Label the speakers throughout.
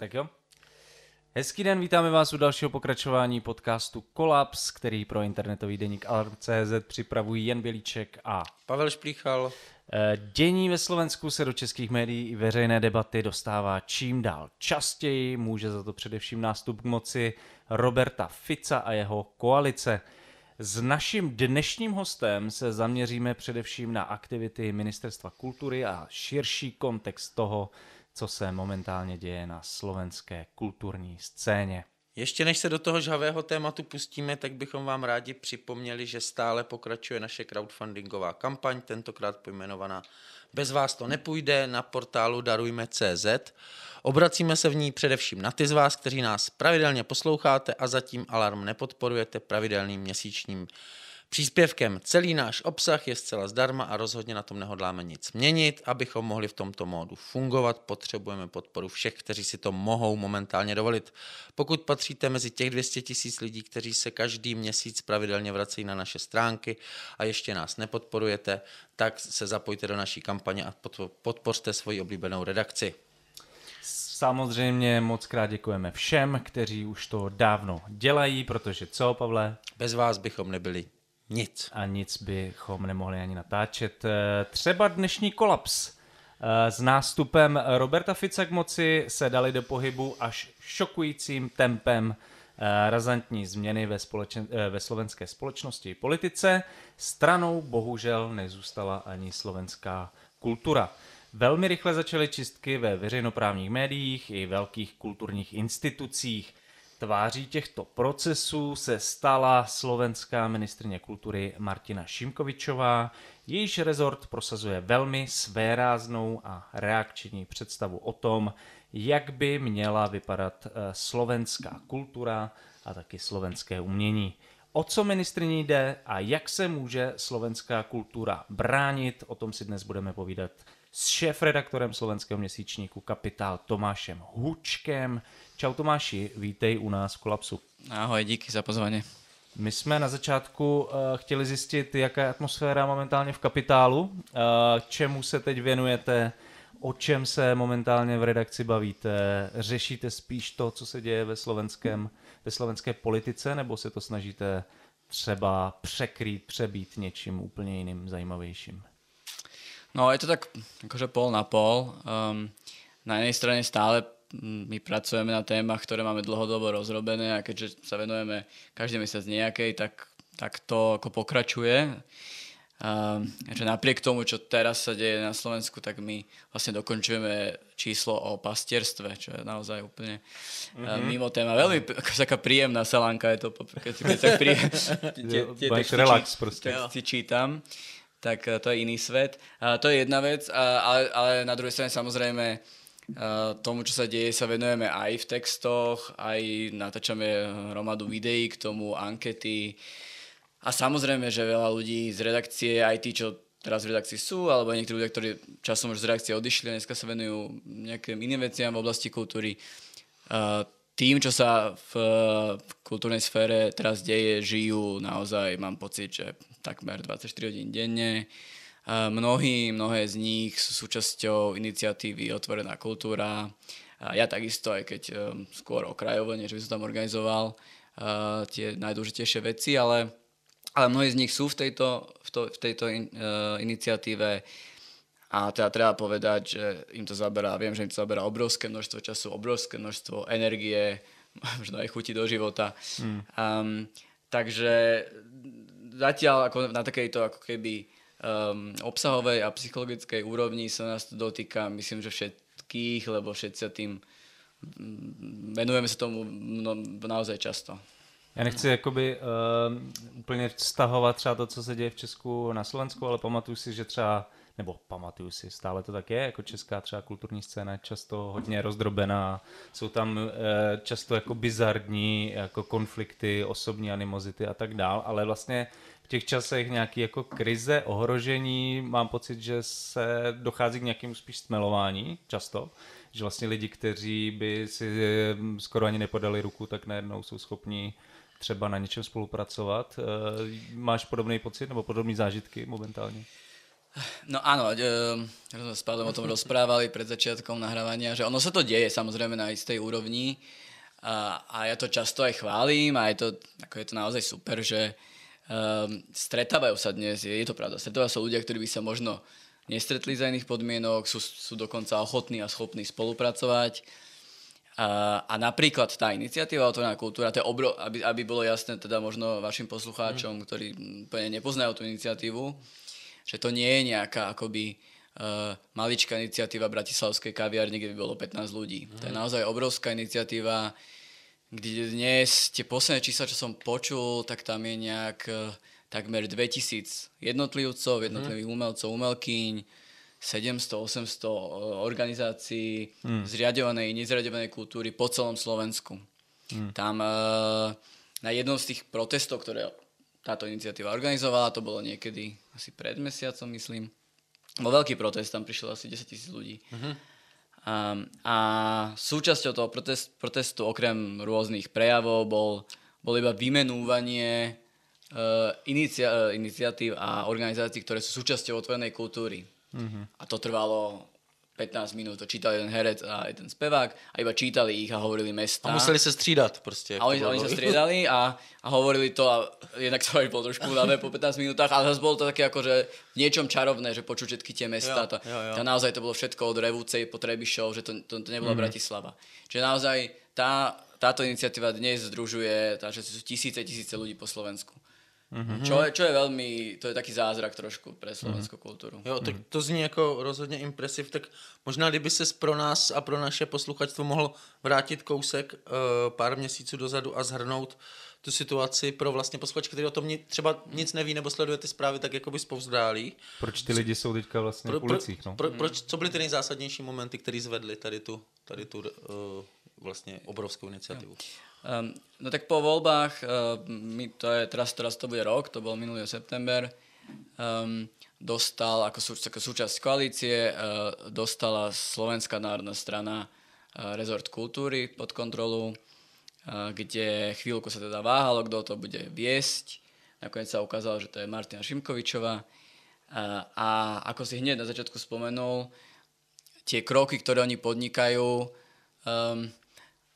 Speaker 1: Tak jo. Hezký den, vítáme vás u dalšího pokračování podcastu Kolaps, který pro internetový deník Alarm.cz připravují Jan Bělíček a
Speaker 2: Pavel Šplíchal.
Speaker 1: Dění ve Slovensku se do českých médií i veřejné debaty dostává čím dál častěji, může za to především nástup k moci Roberta Fica a jeho koalice. S naším dnešním hostem se zaměříme především na aktivity Ministerstva kultury a širší kontext toho, co se momentálně děje na slovenské kulturní scéně.
Speaker 2: Ještě než se do toho žhavého tématu pustíme, tak bychom vám rádi připomněli, že stále pokračuje naše crowdfundingová kampaň, tentokrát pojmenovaná Bez vás to nepůjde na portálu darujme.cz. Obracíme se v ní především na ty z vás, kteří nás pravidelně posloucháte a zatím Alarm nepodporujete pravidelným měsíčním příspěvkem. Celý náš obsah je zcela zdarma a rozhodně na tom nehodláme nic měnit. Abychom mohli v tomto módu fungovat, potřebujeme podporu všech, kteří si to mohou momentálně dovolit. Pokud patříte mezi těch 200 000 lidí, kteří se každý měsíc pravidelně vracejí na naše stránky a ještě nás nepodporujete, tak se zapojte do naší kampaně a podpořte svoji oblíbenou redakci.
Speaker 1: Samozřejmě moc krát děkujeme všem, kteří už to dávno dělají, protože co, Pavle?
Speaker 2: Bez vás bychom nebyli nic.
Speaker 1: A nic bychom nemohli ani natáčet. Třeba dnešní Kolaps. S nástupem Roberta Fica k moci se dali do pohybu až šokujícím tempem razantní změny ve slovenské společnosti i politice. Stranou bohužel nezůstala ani slovenská kultura. Velmi rychle začaly čistky ve veřejnoprávních médiích i velkých kulturních institucích. Tváří těchto procesů se stala slovenská ministryně kultury Martina Šimkovičová, jejíž rezort prosazuje velmi svéráznou a reakční představu o tom, jak by měla vypadat slovenská kultura a taky slovenské umění. O co ministryni jde a jak se může slovenská kultura bránit, o tom si dnes budeme povídat s šéfredaktorem slovenského měsíčníku Kapitál Tomášem Hučkem. Čau Tomáši, vítej u nás v Kolapsu.
Speaker 3: Ahoj, díky za pozvání.
Speaker 1: My jsme na začátku chtěli zjistit, jaká je atmosféra momentálně v Kapitálu, čemu se teď věnujete, o čem se momentálně v redakci bavíte, řešíte spíš to, co se děje ve slovenské politice, nebo se to snažíte třeba přebít něčím úplně jiným, zajímavějším?
Speaker 3: No, je to tak akože pol na pol. Na jednej strane stále my pracujeme na témach, ktoré máme dlhodobo rozrobené a keďže sa venujeme každý mesiac nejakej, tak to ako pokračuje. Že napriek tomu, čo teraz sa deje na Slovensku, tak my vlastne dokončujeme číslo o pastierstve, čo je naozaj úplne mimo téma. Veľmi taká príjemná salánka je to, keď sa
Speaker 1: relax proste.
Speaker 3: Si čítam. Tak to je iný svet. To je jedna vec, ale na druhej strane samozrejme tomu, čo sa deje, sa venujeme aj v textoch, aj natáčame hromadu videí k tomu, ankety. A samozrejme, že veľa ľudí z redakcie, aj tí, čo teraz v redakcii sú, alebo niektorí ľudia, ktorí časom už z redakcie odišli a dneska sa venujú nejakým iným veciam v oblasti kultúry. Tým, čo sa v kultúrnej sfére teraz deje, žijú naozaj, mám pocit, že takmer 24 hodín denne. Mnohé z nich sú súčasťou iniciatívy Otvorená kultúra. Ja takisto, aj keď skôr okrajovo, než by som tam organizoval tie najdôležitejšie veci, ale mnohí z nich sú v tejto iniciatíve. A teda treba povedať, že im to zaberá, viem, že im to zaberá obrovské množstvo času, obrovské množstvo energie, možno aj chuti do života. Takže zatiaľ ako na takejto ako keby obsahovej a psychologickej úrovni sa nás to dotýka, myslím, že všetkých, lebo všetci sa tým venujeme sa tomu naozaj často.
Speaker 1: Já nechci jakoby úplně vztahovat třeba to, co se děje v Česku na Slovensku, ale pamatuju si, stále to tak je, jako česká třeba kulturní scéna je často hodně rozdrobená, jsou tam často jako bizarní jako konflikty, osobní animozity a tak dál, ale vlastně v těch časech nějaký jako krize, ohrožení, mám pocit, že se dochází k nějakému spíš stmelování často, že vlastně lidi, kteří by si skoro ani nepodali ruku, tak najednou jsou schopní třeba na něčem spolupracovat. Máš podobný pocit nebo podobné zážitky momentálně?
Speaker 3: No áno, sme s Pavlom o tom rozprávali pred začiatkom nahrávania, že ono sa to deje samozrejme na istej úrovni a ja to často aj chválim a je to naozaj super, že stretávajú sa dnes, je to pravda, stretávajú sa ľudia, ktorí by sa možno nestretli za iných podmienok, sú dokonca ochotní a schopní spolupracovať. A napríklad tá iniciatíva Otvorená kultúra, to je aby bolo jasné teda možno vašim poslucháčom, ktorí úplne nepoznajú tú iniciatívu, že to nie je nejaká akoby maličká iniciatíva bratislavskej kaviarne, kde by bolo 15 ľudí. To je naozaj obrovská iniciatíva, kde dnes tie posledné čísla, čo som počul, tak tam je nejak takmer 2000 jednotlivcov, jednotlivých umelcov, umelkyň, 700-800 organizácií zriaďovanej i nezriaďovanej kultúry po celom Slovensku. Tam na jednom z tých protestov, ktoré táto iniciatíva organizovala, to bolo niekedy asi pred mesiacom, myslím. Bol veľký protest, tam prišlo asi 10 000 ľudí. A súčasťou toho protestu okrem rôznych prejavov bol iba vymenúvanie iniciatív a organizácií, ktoré sú súčasťou otvorenej kultúry. A to trvalo 15 minút, to čítal jeden herec a jeden spevák a iba čítali ich a hovorili mesta.
Speaker 2: A museli sa střídat proste.
Speaker 3: A oni sa striedali a hovorili to a jednak to aj bolo trošku ľavé po 15 minútach, ale zase bolo to také akože v niečom čarovné, že počuť všetky tie mesta.
Speaker 2: Jo.
Speaker 3: Naozaj to bolo všetko od Revúcej po Trebišov, že to nebola Bratislava. Čiže naozaj táto iniciatíva dnes združuje, že sú tisíce ľudí po Slovensku. Čo je veľmi, to je taký zázrak trošku pre slovenskú kultúru.
Speaker 2: Jo, tak to zní jako rozhodně impresiv, tak možná kdyby ses pro nás a pro naše posluchačstvo mohl vrátit kousek pár měsíců dozadu a zhrnout tu situaci pro vlastně posluchače, kteří o tom třeba nic neví nebo sleduje ty zprávy tak jakoby zpovzdálí.
Speaker 1: Proč ty lidi jsou teďka vlastně v ulicích? No?
Speaker 2: Co byly ty nejzásadnější momenty, které zvedly tady tu vlastně obrovskou iniciativu?
Speaker 3: No tak po voľbách, teraz to bude rok, to bol minulý september, dostal ako súčasť koalície, dostala Slovenská národná strana rezort kultúry pod kontrolu, kde chvíľku sa teda váhalo, kto to bude viesť. Nakoniec sa ukázalo, že to je Martina Šimkovičová. A ako si hneď na začiatku spomenul, tie kroky, ktoré oni podnikajú,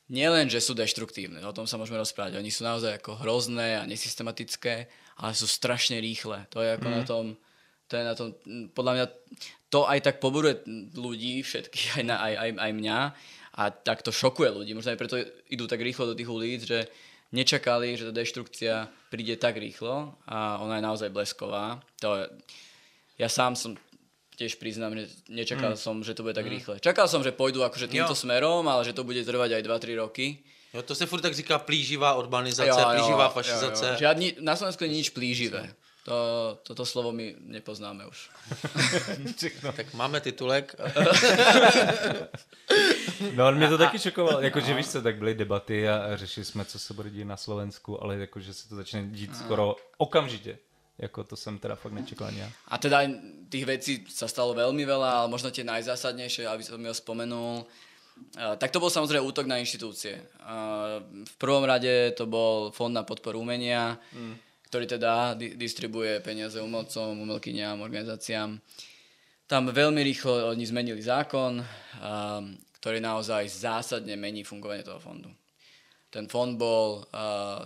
Speaker 3: nielen, že sú deštruktívne, o tom sa môžeme rozprávať, oni sú naozaj ako hrozné a nesystematické, ale sú strašne rýchle. To je ako na tom, podľa mňa to aj tak poburuje ľudí, všetkých, aj mňa, a tak to šokuje ľudí. Možno aj preto idú tak rýchlo do tých ulic, že nečakali, že tá deštrukcia príde tak rýchlo a ona je naozaj blesková. Ja sám som tiež priznám, že nečakal som, že to bude tak rýchle. Čakal som, že pôjdu akože týmto smerom, ale že to bude trvať aj 2-3 roky.
Speaker 2: Jo, to se furt tak říká plíživá urbanizace, plíživá fašizace.
Speaker 3: Na Slovensku nie je nič plíživé. Toto slovo my nepoznáme už.
Speaker 2: Tak máme titulek.
Speaker 1: No ale mě to taky šokovalo, jakože víš co, tak byly debaty a řešili jsme, co se bude dít na Slovensku, ale jakože se to začne dít skoro okamžitě. Jako to som teda fakt nečekal nejak.
Speaker 3: A teda tých vecí sa stalo veľmi veľa, ale možno tie najzásadnejšie, aby som ho spomenul. Tak to bol samozrejme útok na inštitúcie. V prvom rade to bol Fond na podporu umenia, ktorý teda distribuje peniaze umelcom, umelkyniam, organizáciám. Tam veľmi rýchlo oni zmenili zákon, ktorý naozaj zásadne mení fungovanie toho fondu. Ten fond bol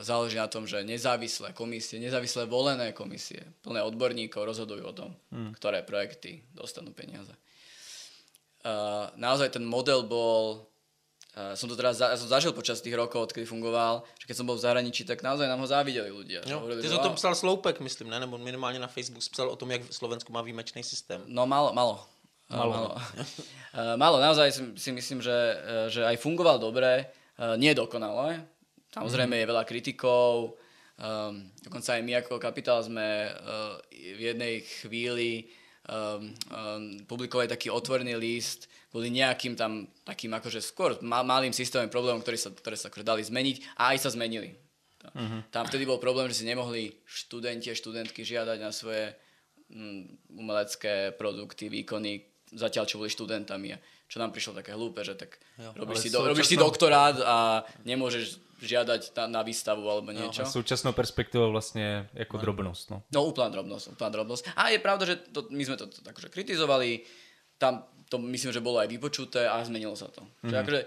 Speaker 3: založený na tom, že nezávislé volené komisie, plné odborníkov rozhodujú o tom, ktoré projekty dostanú peniaze. Naozaj ten model bol, som zažil počas tých rokov, odkedy fungoval, že keď som bol v zahraničí, tak naozaj nám ho závideli ľudia.
Speaker 2: Ty si o tom psal Sloupek, myslím, ne? Nebo minimálně na Facebook psal o tom, jak Slovensko má výjimečný systém.
Speaker 3: No malo. Naozaj si myslím, že aj fungoval dobre. Nie dokonale. Samozrejme je veľa kritikov. Dokonca aj my ako Kapitál sme v jednej chvíli publikovali taký otvorený list kvôli nejakým tam takým akože skôr malým systémovým problémom, ktoré sa dali zmeniť a aj sa zmenili. Tam vtedy bol problém, že si nemohli študenti a študentky žiadať na svoje umelecké produkty, výkony, zatiaľ čo boli študentami. čo nám prišlo také hlúpe, že tak robíš si
Speaker 1: súčasnou...
Speaker 3: doktorát a nemôžeš žiadať na výstavu alebo niečo.
Speaker 1: A súčasnou perspektívou vlastne ako drobnosť.
Speaker 3: No úplná drobnosť. A je pravda, že my sme to akože kritizovali, tam to myslím, že bolo aj vypočuté a zmenilo sa to. Že akože,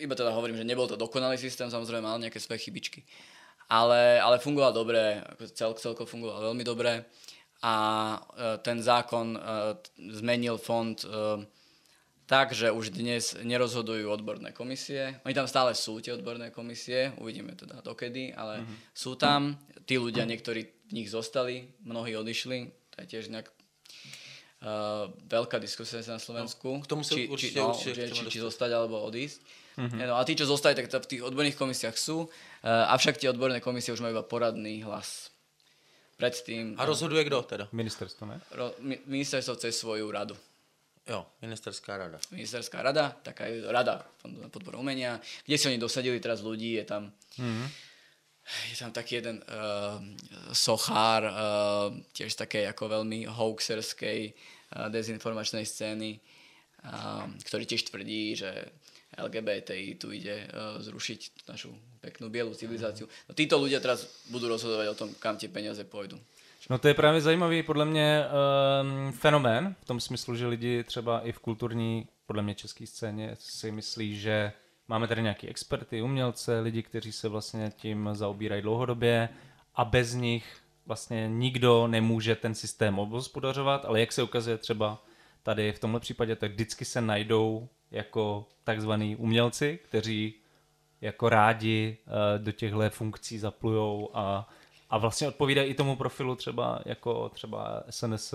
Speaker 3: iba teda hovorím, že nebol to dokonalý systém, samozrejme mal nejaké svoje chybičky. Ale fungoval dobre, celko fungoval veľmi dobre a ten zákon zmenil fond tak, že už dnes nerozhodujú odborné komisie. Oni tam stále sú, tie odborné komisie, uvidíme teda dokedy, ale sú tam. Tí ľudia, niektorí v nich zostali, mnohí odišli, to je tiež nejak veľká diskusia na Slovensku.
Speaker 2: K tomu sa určite
Speaker 3: či zostať alebo odísť. No, a tí, čo zostali, tak v tých odborných komisiách sú, avšak tie odborné komisie už majú iba poradný hlas. Predtým...
Speaker 2: A rozhoduje kto teda?
Speaker 1: Ministerstvo, ne?
Speaker 3: Ministerstvo cez svoju radu.
Speaker 2: Jo, ministerská rada.
Speaker 3: Ministerská rada, taká je rada Fondu na podporu umenia, kde si oni dosadili teraz ľudí, je tam taký jeden sochár, tiež také ako veľmi hoaxerskej dezinformačnej scény, ktorý tiež tvrdí, že LGBTI tu ide zrušiť našu peknú bielú civilizáciu. No, títo ľudia teraz budú rozhodovať o tom, kam tie peniaze pôjdu.
Speaker 1: No to je právě zajímavý podle mě fenomén, v tom smyslu, že lidi třeba i v kulturní, podle mě české scéně si myslí, že máme tady nějaký experty, umělce, lidi, kteří se vlastně tím zaobírají dlouhodobě a bez nich vlastně nikdo nemůže ten systém obhospodařovat, ale jak se ukazuje třeba tady v tomhle případě, tak vždycky se najdou jako takzvaný umělci, kteří jako rádi do těchto funkcí zaplujou a vlastně odpovídají i tomu profilu třeba SNS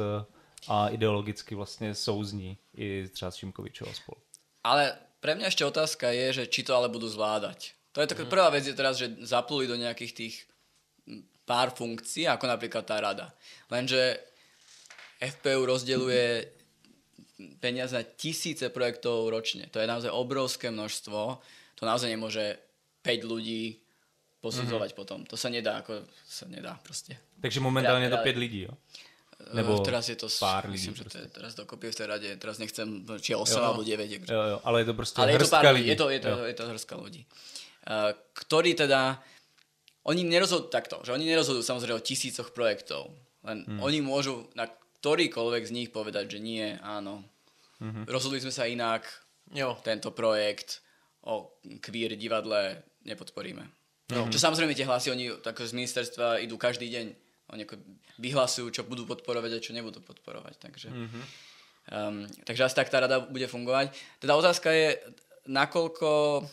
Speaker 1: a ideologicky vlastně souzní i třeba s Šimkovičou a spolu.
Speaker 3: Ale pre mňa ešte otázka je, že či to ale budú zvládať. To je taká prvá vec je teraz, že zapluli do nejakých tých pár funkcií, ako napríklad tá rada. Lenže FPU rozdeľuje peniaze na tisíce projektov ročne. To je naozaj obrovské množstvo. To naozaj nemôže 5 ľudí posudzovať potom. To sa nedá proste.
Speaker 1: Takže momentálne je to 5 lidí, jo? Nebo
Speaker 3: teraz je to
Speaker 1: pár lidí.
Speaker 3: Myslím, že to je teraz dokopy v tej rade. Teraz nechcem, či je 8 alebo 9.
Speaker 1: Jo, ale je to proste
Speaker 3: ale
Speaker 1: hrstka lidí.
Speaker 3: Je to hrstka ľudí. Ktorí teda oni nerozhodujú takto, že oni nerozhodujú samozrejme o tisícoch projektov. Len oni môžu na ktorýkoľvek z nich povedať, že nie, áno. Rozhodli sme sa inak, tento projekt o queer divadle nepodporíme. Čo samozrejme tie hlasy, oni tak z ministerstva idú každý deň. Oni vyhlasujú, čo budú podporovať a čo nebudú podporovať. Takže asi tak tá rada bude fungovať. Teda otázka je, nakoľko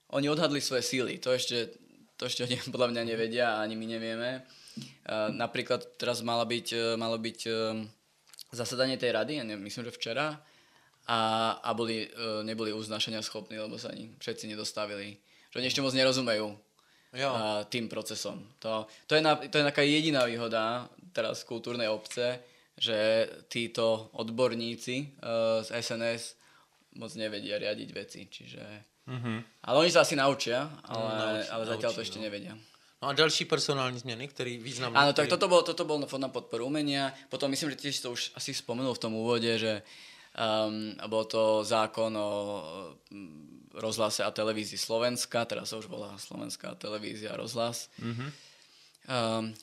Speaker 3: oni odhadli svoje síly. To ešte oni podľa mňa nevedia a ani my nevieme. Napríklad teraz malo byť zasadanie tej rady, myslím, že včera, a neboli uznášania schopní, lebo sa ani všetci nedostavili. Že oni ešte moc nerozumejú tým procesom. To je taká jediná výhoda teraz kultúrnej obce, že títo odborníci z SNS moc nevedia riadiť veci. Čiže... Ale oni sa asi naučia, ale zatiaľ to ešte nevedia.
Speaker 2: No a další personální změny, který významný.
Speaker 3: Áno, tak toto bol Fond na podporu umenia. Potom myslím, že tiež to už asi spomenul v tom úvode, že bol to zákon o rozhlase a televízii Slovenska, teraz sa už volá Slovenská televízia a rozhlas.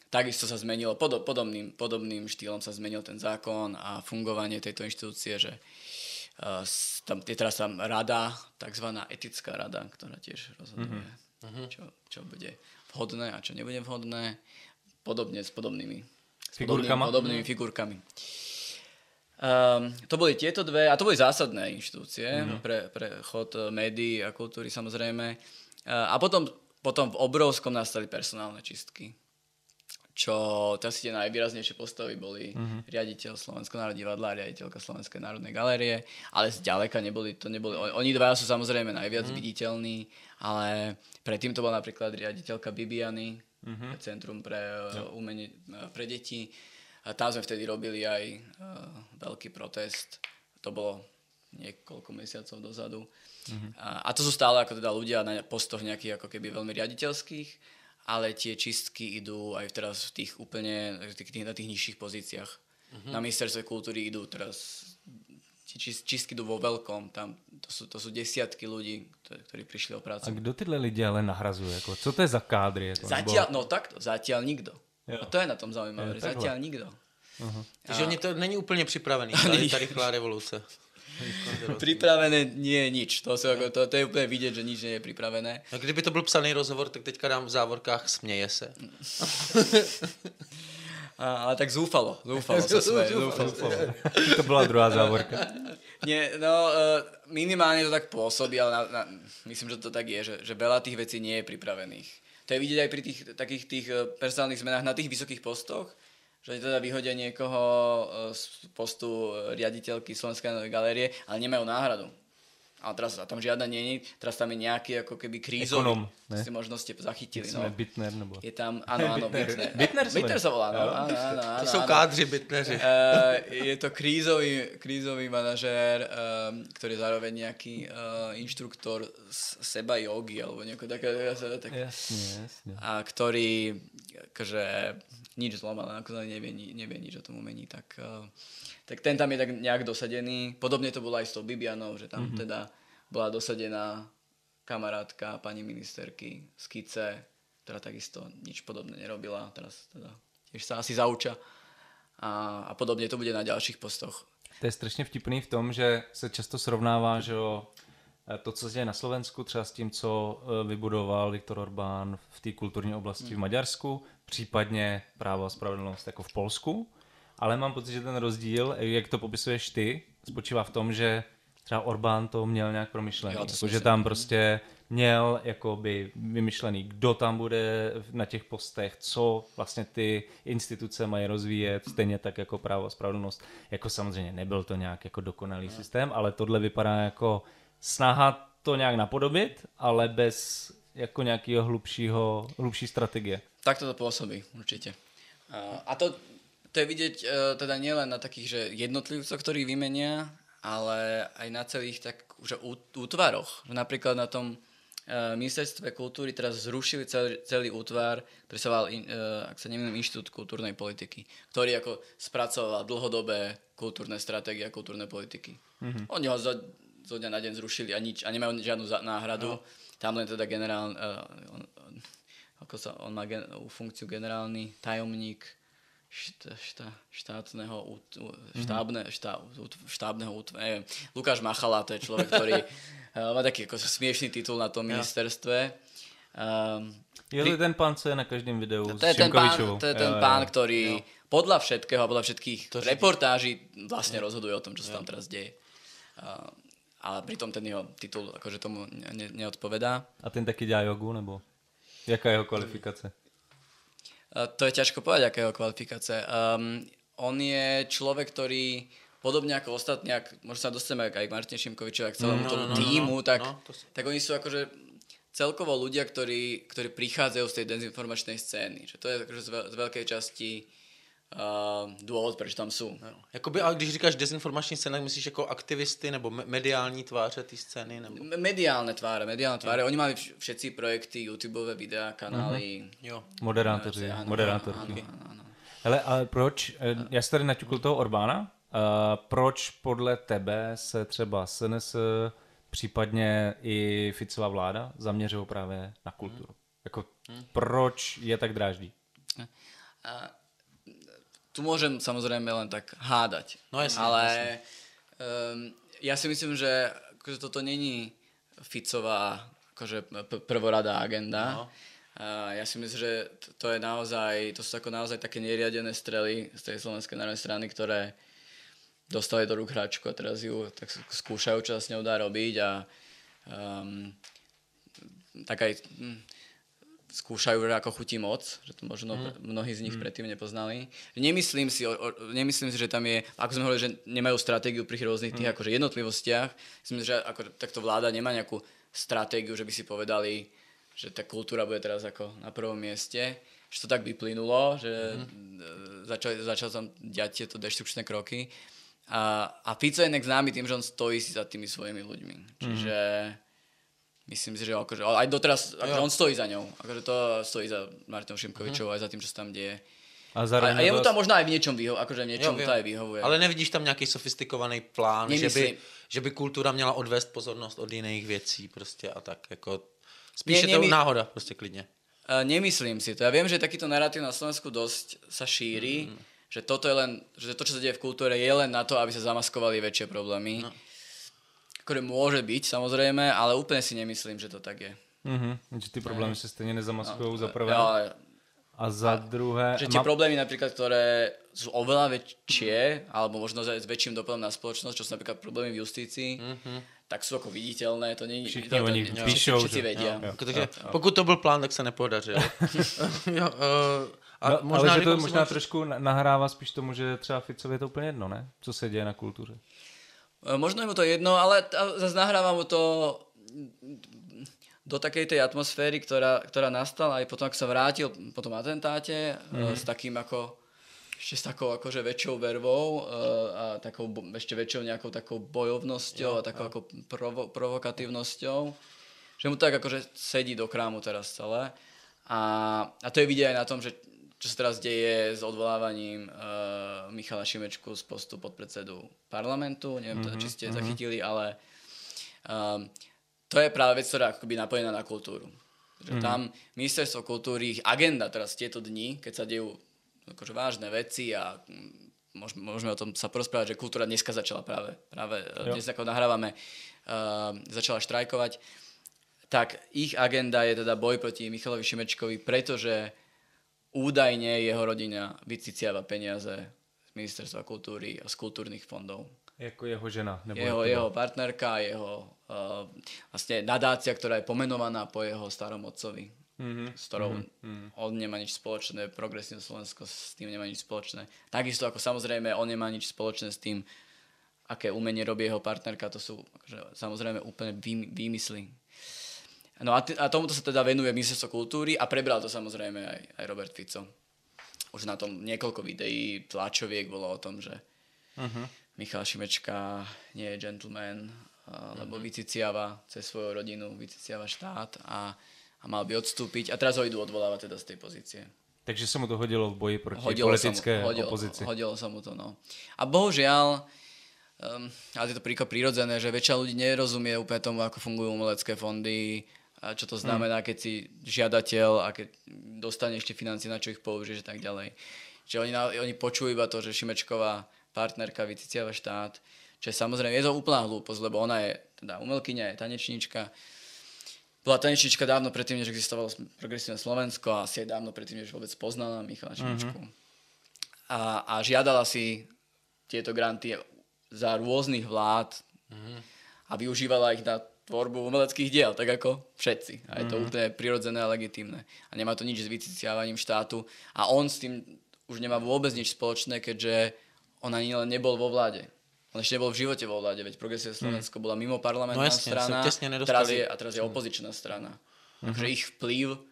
Speaker 3: Takisto sa zmenilo, podobným štýlom sa zmenil ten zákon a fungovanie tejto inštitúcie, že je teraz tam rada, takzvaná etická rada, ktorá tiež rozhoduje, čo bude vhodné a čo nebude vhodné, podobne s podobnými figurkami. To boli tieto dve, a to boli zásadné inštitúcie pre chod médií a kultúry samozrejme. A potom v obrovskom nastali personálne čistky. Čo asi tie najvýraznejšie postavy boli riaditeľ Slovenského národného divadla a riaditeľka Slovenskej národnej galérie, ale zďaleka neboli. Oni dvaja sú samozrejme najviac viditeľní, ale predtým to bola napríklad riaditeľka Bibiany, Centrum pre umenie pre deti. A tam sme vtedy robili aj veľký protest. To bolo niekoľko mesiacov dozadu. A to sú stále ako teda ľudia na postoch nejakých ako keby veľmi riaditeľských, ale tie čistky idú aj teraz v tých úplne na tých nižších pozíciách. Na ministerstve kultúry idú teraz čistky idú vo veľkom, tam to sú desiatky ľudí, ktorí prišli o prácu.
Speaker 1: A kdo tyhle lidi ale nahrazuje? Jako, co to je za kádry? Jako,
Speaker 3: Zatiaľ nikto.
Speaker 1: Jo.
Speaker 3: A to je na tom zaujímavé, zatiaľ nikto.
Speaker 2: Takže oni to není úplně připravený, ta rychlá revoluce.
Speaker 3: Pripravené nie je nič. To je úplne vidieť, že nič nie je pripravené.
Speaker 2: A kdyby to byl psaný rozhovor, tak teďka dám v závorkách směje se.
Speaker 3: Ale tak zúfalo sa smeje.
Speaker 1: To byla druhá závorka.
Speaker 3: Nie, no minimálne to tak pôsobí, ale myslím, že to tak je, že veľa tých vecí nie je pripravených. To je vidieť aj pri takých tých personálnych zmenách na tých vysokých postoch, že teda vyhodia niekoho z postu riaditeľky Slovenskej galérie, ale nemajú náhradu. A tam žiadna nie je, teraz tam je nejaký ako keby krízový.
Speaker 1: Ekonom, ne?
Speaker 3: Si možno ste zachytili.
Speaker 1: No. Bitner nebo...
Speaker 3: Je tam, áno, Bitner.
Speaker 1: Bitner
Speaker 3: sa volá, áno.
Speaker 2: To sú kádři Bitneři.
Speaker 3: Je to krízový manažér, ktorý je zároveň nejaký inštruktor seba jogy, alebo nejako také.
Speaker 1: Jasne.
Speaker 3: A ktorý akože nič zlom, ale ako nevie nič o tom umení, tak ten tam je tak nejak dosadený. Podobne to bolo aj s tou Bibianou, že tam teda bola dosadená kamarátka pani ministerky z Kice, ktorá takisto nič podobné nerobila, teraz teda tiež sa asi zauča a podobne to bude na ďalších postoch.
Speaker 1: To je strašně vtipný v tom, že se často srovnává, že to, co se děje na Slovensku, třeba s tím, co vybudoval Viktor Orbán v té kulturní oblasti v Maďarsku, případně Právo a spravedlnost jako v Polsku. Ale mám pocit, že ten rozdíl, jak to popisuješ ty, spočívá v tom, že třeba Orbán to měl nějak promyšlený. Že tam prostě měl jakoby vymyšlený, kdo tam bude na těch postech, co vlastně ty instituce mají rozvíjet, stejně tak jako Právo a spravedlnost. Jako samozřejmě nebyl to nějak jako dokonalý systém, ale tohle vypadá jako snaha to nějak napodobit, ale bez jako nějakého hlubší strategie.
Speaker 3: Tak to pôsobí, určite. A to je vidieť teda nielen na takých, že jednotlivcoch, ktorí vymenia, ale aj na celých tak už útvaroch. Napríklad na tom ministerstve kultúry teraz zrušili celý útvar, ktorý sa volal, ak sa nemýlim, Inštitút kultúrnej politiky, ktorý ako spracoval dlhodobé kultúrne stratégie a kultúrne politiky. Oni ho zo dňa na deň zrušili a nemajú žiadnu náhradu. No. Tam len teda on má funkciu generálny tajomník štábneho útvaru. Lukáš Machala, to je človek, ktorý má taký ako smiešný titul na tom ministerstve.
Speaker 1: Je to ten pán, co je na každém videu s
Speaker 3: Šimkovičovou. To je ten pán, ktorý podľa všetkého a podľa všetkých reportáží vlastne rozhoduje o tom, čo sa tam teraz deje. Ale pritom ten jeho titul akože tomu neodpovedá.
Speaker 1: A ten taky dělá jogu, nebo jaká je jeho kvalifikace?
Speaker 3: To je ťažko povedať, aká je jeho kvalifikace. On je človek, ktorý podobne ako ostatní, možno sa dostaneme aj k Martine Šimkovičovi, k celému tomu tímu, tak oni sú akože celkovo ľudia, ktorí prichádzajú z tej dezinformačnej scény. Že to je akože z veľkej časti důvod, proč tam jsou.
Speaker 2: Jakoby, a když říkáš dezinformační scéna, myslíš jako aktivisty nebo mediální tváře té scény? Nebo...
Speaker 3: Mediálne tváre. Oni mali všetci projekty, YouTubeové videa, kanály.
Speaker 2: Jo.
Speaker 1: Moderátorky.
Speaker 3: Ano.
Speaker 1: Hele, ale proč, já si tady naťukl toho Orbána, proč podle tebe se třeba SNS, případně i Ficová vláda zaměřují právě na kulturu? Jako, proč je tak dráždí?
Speaker 3: Tu môžem samozrejme len tak hádať.
Speaker 2: No jasne,
Speaker 3: ale ja si myslím, že akože toto není Ficová akože prvoradá agenda. No. Ja si myslím, že to sú ako naozaj také neriadené strely z tej Slovenskej národnej strany, ktoré dostali do rúk hračku a teraz ju tak skúšajú, čo sa s ňou dá robiť a tak aj skúšajú, ako chutí moc, že to možno mnohí z nich predtým nepoznali. Nemyslím si, že tam je, ako sme hovorili, že nemajú stratégiu pri rôznych tých akože jednotlivostiach. Myslím, že ako takto vláda nemá nejakú stratégiu, že by si povedali, že tá kultúra bude teraz ako na prvom mieste. Že to tak vyplynulo, že začal tam diať tieto deštrukčné kroky. A Fico je známy tým, že on stojí si za tými svojimi ľuďmi. Čiže myslím si, že akože, aj doteraz akože on stojí za ňou. Akože to stojí za Martinou Šimkovičovou aj za tým, čo sa tam deje. A jemu to možno aj v niečom vyhovuje, akože v niečom to aj vyhovuje.
Speaker 2: Ale nevidíš tam nějaký sofistikovaný plán, že by kultura měla odvést pozornost od jiných věcí prostě a tak, jako spíš je to náhoda prostě klidně.
Speaker 3: Nemyslím si to. Ja viem, že takýto narratív na Slovensku dosť sa šíri, že toto je len, že to, čo sa deje v kultúre, je len na to, aby sa zamaskovali väčšie problémy. Ktoré môže byť, samozrejme, ale úplne si nemyslím, že to tak je.
Speaker 1: Že ty problémy sa stejne nezamaskujou za prvé. A za druhé...
Speaker 3: Že tie problémy napríklad, ktoré sú oveľa väčšie, alebo možno s väčším dopadom na spoločnosť, čo sú napríklad problémy v justícii, tak sú ako viditeľné, to nie
Speaker 1: všichni o nich píšou.
Speaker 3: Všetci vedia.
Speaker 2: Takže pokud to byl plán, tak se nepodařil.
Speaker 1: Ale že to možná trošku nahrává spíš tomu, že třeba Ficovi je to úplně jedno, ne? Co se děje na kultuře.
Speaker 3: Možno je mu to jedno, ale zase nahráva mu to do takej tej atmosféry, ktorá nastala aj potom, ako sa vrátil po tom atentáte s takým ako ešte s takou akože väčšou vervou a takou ešte väčšou nejakou takou bojovnosťou a takou ako provokatívnosťou, že mu tak akože sedí do krámu teraz celé a to je vidieť aj na tom, že čo sa teraz deje s odvolávaním Michala Šimečku z postu podpredsedu parlamentu, neviem teda, či ste zachytili, ale to je práve vec, ktorá akoby napojená na kultúru. Že tam ministerstvo kultúry, agenda teraz tieto dni, keď sa dejú akože vážne veci a môžeme o tom sa porozprávať, že kultúra dneska začala práve dnes ako nahrávame, začala štrajkovať, tak ich agenda je teda boj proti Michalovi Šimečkovi, pretože údajne jeho rodina vyciciava peniaze z ministerstva kultúry a z kultúrnych fondov.
Speaker 1: Jako jeho žena. Nebo
Speaker 3: jeho partnerka, jeho vlastne nadácia, ktorá je pomenovaná po jeho starom otcovi. S ktorou on nemá nič spoločné, Progresívne Slovensko s tým nemá nič spoločné. Takisto ako samozrejme on nemá nič spoločné s tým, aké umenie robí jeho partnerka, to sú akože, samozrejme úplne výmysly. No a tomuto sa teda venuje Ministerstvo kultúry a prebral to samozrejme aj Robert Fico. Už na tom niekoľko videí, tlačoviek bolo o tom, že Michal Šimečka nie je gentleman, lebo vyciciava cez svoju rodinu, vyciciava štát a mal by odstúpiť. A teraz ho idú odvolávať teda z tej pozície.
Speaker 1: Takže sa mu to hodilo v boji proti politické opozícii.
Speaker 3: Hodilo sa mu to, no. A bohužiaľ, ale je to prirodzené, že väčšina ľudí nerozumie úplne tomu, ako fungujú umelecké fondy, a čo to znamená, keď si žiadateľ a keď dostane ešte financie, na čo ich použiješ a tak ďalej. Čiže oni počujú iba to, že Šimečková partnerka vyciciava štát, čo je samozrejme, je to úplná hlúposť, lebo ona je teda umelkyňa, je tanečníčka. Bola tanečníčka dávno predtým, než existovalo Progresívne Slovensko a asi aj dávno predtým, než vôbec poznala Michala Šimečku. A žiadala si tieto granty za rôznych vlád a využívala ich na tvorbu umeleckých diel, tak ako všetci. A je to úplne prirodzené a legitímne. A nemá to nič s vyciciavaním štátu. A on s tým už nemá vôbec nič spoločné, keďže on ani len nebol vo vláde. On ešte nebol v živote vo vláde, veď Progresívne Slovensko bola mimo parlamentná strana a teraz je opozičná strana. Takže ich vplyv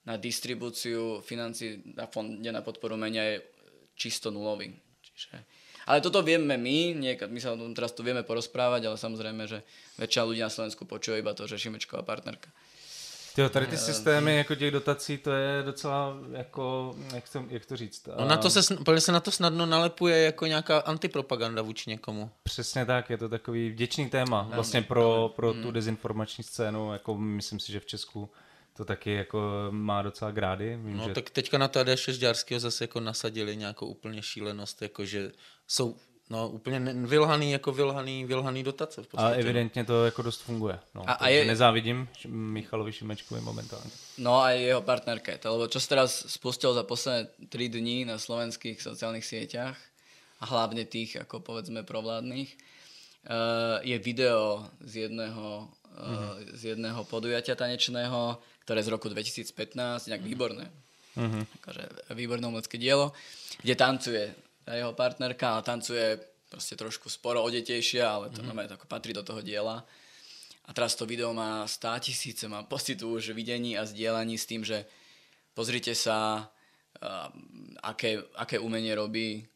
Speaker 3: na distribúciu financií na fonde na podporu umenia je čisto nulový. Ale toto vieme my sa o tom teraz tu vieme porozprávať, ale samozrejme, že väčšina ľudí na Slovensku počuje iba to, že Šimečková partnerka.
Speaker 1: Tady ty systémy jako těch dotací, to je docela jako, jak to říct?
Speaker 2: No na to se na to snadno nalepuje jako nějaká antipropaganda vůči někomu.
Speaker 1: Přesně tak, je to takový vděčný téma vlastně pro tu dezinformační scénu, jako myslím si, že v Česku to taky jako má docela grády. Vím, že...
Speaker 2: tak teďka na Tadeše Žďárského zase jako nasadili nějakou úplně šílenost, jako že jsou úplně vylhaný dotace v podstatě.
Speaker 1: Ale evidentně to jako dost funguje. No, nezávidím Michalovi Šimečkovi momentálně.
Speaker 3: No a jeho partnerke, lebo čo sa teraz spustilo za posledné 3 dní na slovenských sociálnych sieťach a hlavne tých, ako povedzme, provládnych, je video z jedného podujatia tanečného, ktoré z roku 2015, nejak výborné. Akože výborné umelecké dielo, kde tancuje jeho partnerka a tancuje proste trošku sporo odetejšia, ale to ako patrí do toho diela. A teraz to video má 100 000, má pocitu už videní a zdieľaní s tým, že pozrite sa, aké umenie robí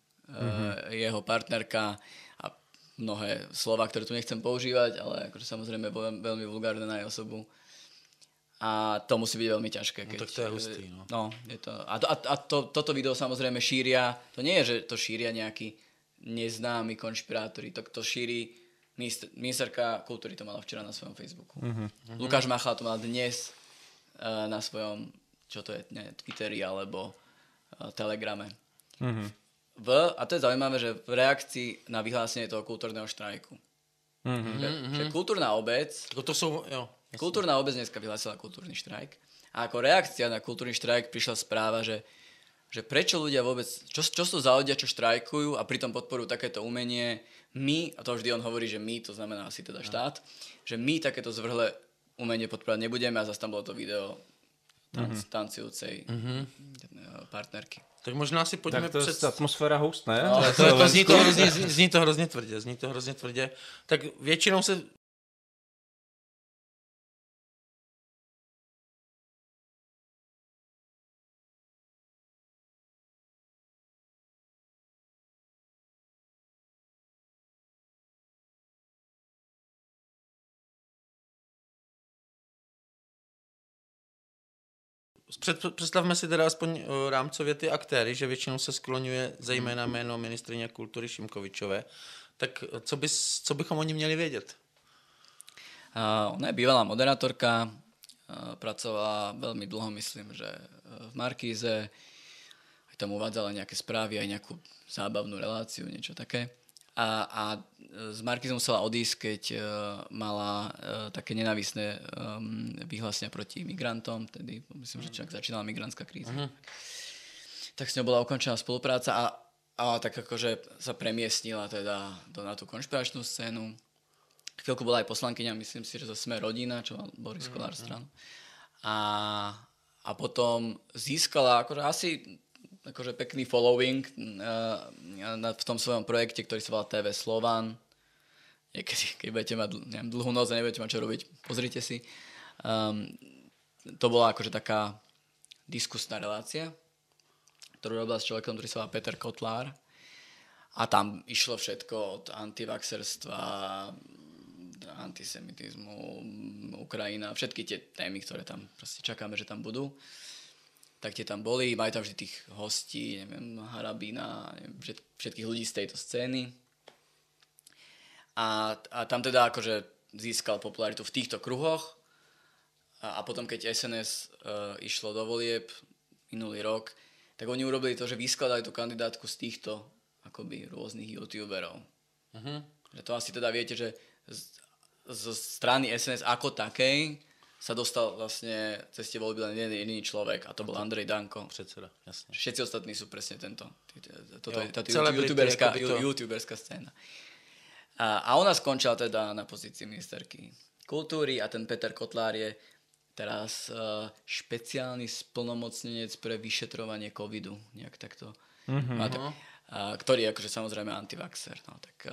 Speaker 3: jeho partnerka a mnohé slova, ktoré tu nechcem používať, ale akože samozrejme veľmi vulgárne na jej osobu. A to musí byť veľmi ťažké.
Speaker 2: No, tak to je hustý, no.
Speaker 3: No, je to. Toto video samozrejme šíria, to nie je, že to šíria nejakí neznámi konšpirátori, to šíri ministerka kultúry, to mala včera na svojom Facebooku. Lukáš Machala to mal dnes na svojom, čo to je, Twitteri alebo Telegrame. A to je zaujímavé, že v reakcii na vyhlásenie toho kultúrneho štrajku. Že kultúrna obec... Kultúrna obec dneska vyhlásila kultúrny štrajk a ako reakcia na kultúrny štrajk prišla správa, že prečo ľudia vôbec, čo sú za ľudia, čo štrajkujú a pritom podporujú takéto umenie, my, a to vždy on hovorí, že my, to znamená asi teda štát, že my takéto zvrhlé umenie podporovať nebudeme a zase tam bolo to video tancujúcej partnerky.
Speaker 2: Tak možná si poďme
Speaker 1: tak to je atmosféra host, ne?
Speaker 2: No, zní to hrozně tvrdě. Tak většinou se... Představme si teda aspoň rámcově ty aktéry, že většinou se skloňuje zejména jméno ministryně kultury Šimkovičové. Tak co bychom o ní měli vědět?
Speaker 3: Ona je bývalá moderátorka, pracovala veľmi dlho, myslím, že v Markíze, aj tam uvádzala nejaké správy, aj nejakú zábavnú reláciu, niečo také. A z Markízy musela odísť, keď mala také nenávistné vyhlásenia proti migrantom, tedy myslím, že začínala migrantská kríza. Tak s ňou bola ukončená spolupráca a tak akože sa premiestnila teda na tú konšpiračnú scénu. Chvíľku bola aj poslankyňa, myslím si, že zo Sme rodina, čo mal Boris Kollár stranu. A potom získala akože asi akože pekný following v tom svojom projekte, ktorý sa volá TV Slovan. Niekedy, keď budete mať dlhú noc a nebudete mať čo robiť, pozrite si. To bola akože taká diskusná relácia, ktorú robila s človekom, ktorý sa volá Peter Kotlár. A tam išlo všetko od antivaxerstva, antisemitizmu, Ukrajina, všetky tie témy, ktoré tam proste čakáme, že tam budú. Tak tie tam boli, majú tam vždy tých hostí, neviem, Harabína, neviem, všetkých ľudí z tejto scény. A tam teda akože získal popularitu v týchto kruhoch a potom, keď SNS išlo do volieb minulý rok, tak oni urobili to, že vyskladali tú kandidátku z týchto akoby rôznych youtuberov. Že to asi teda viete, že zo strany SNS ako takej sa dostal vlastne cez tie voľby len jediný človek a to bol Andrej Danko.
Speaker 2: Predseda, jasne.
Speaker 3: Všetci ostatní sú presne tento. Táto youtuberská scéna. A ona skončila teda na pozícii ministerky kultúry a ten Peter Kotlár je teraz špeciálny splnomocnenec pre vyšetrovanie covidu. Nejak takto. Ktorý je akože samozrejme antivaxer. No, tak,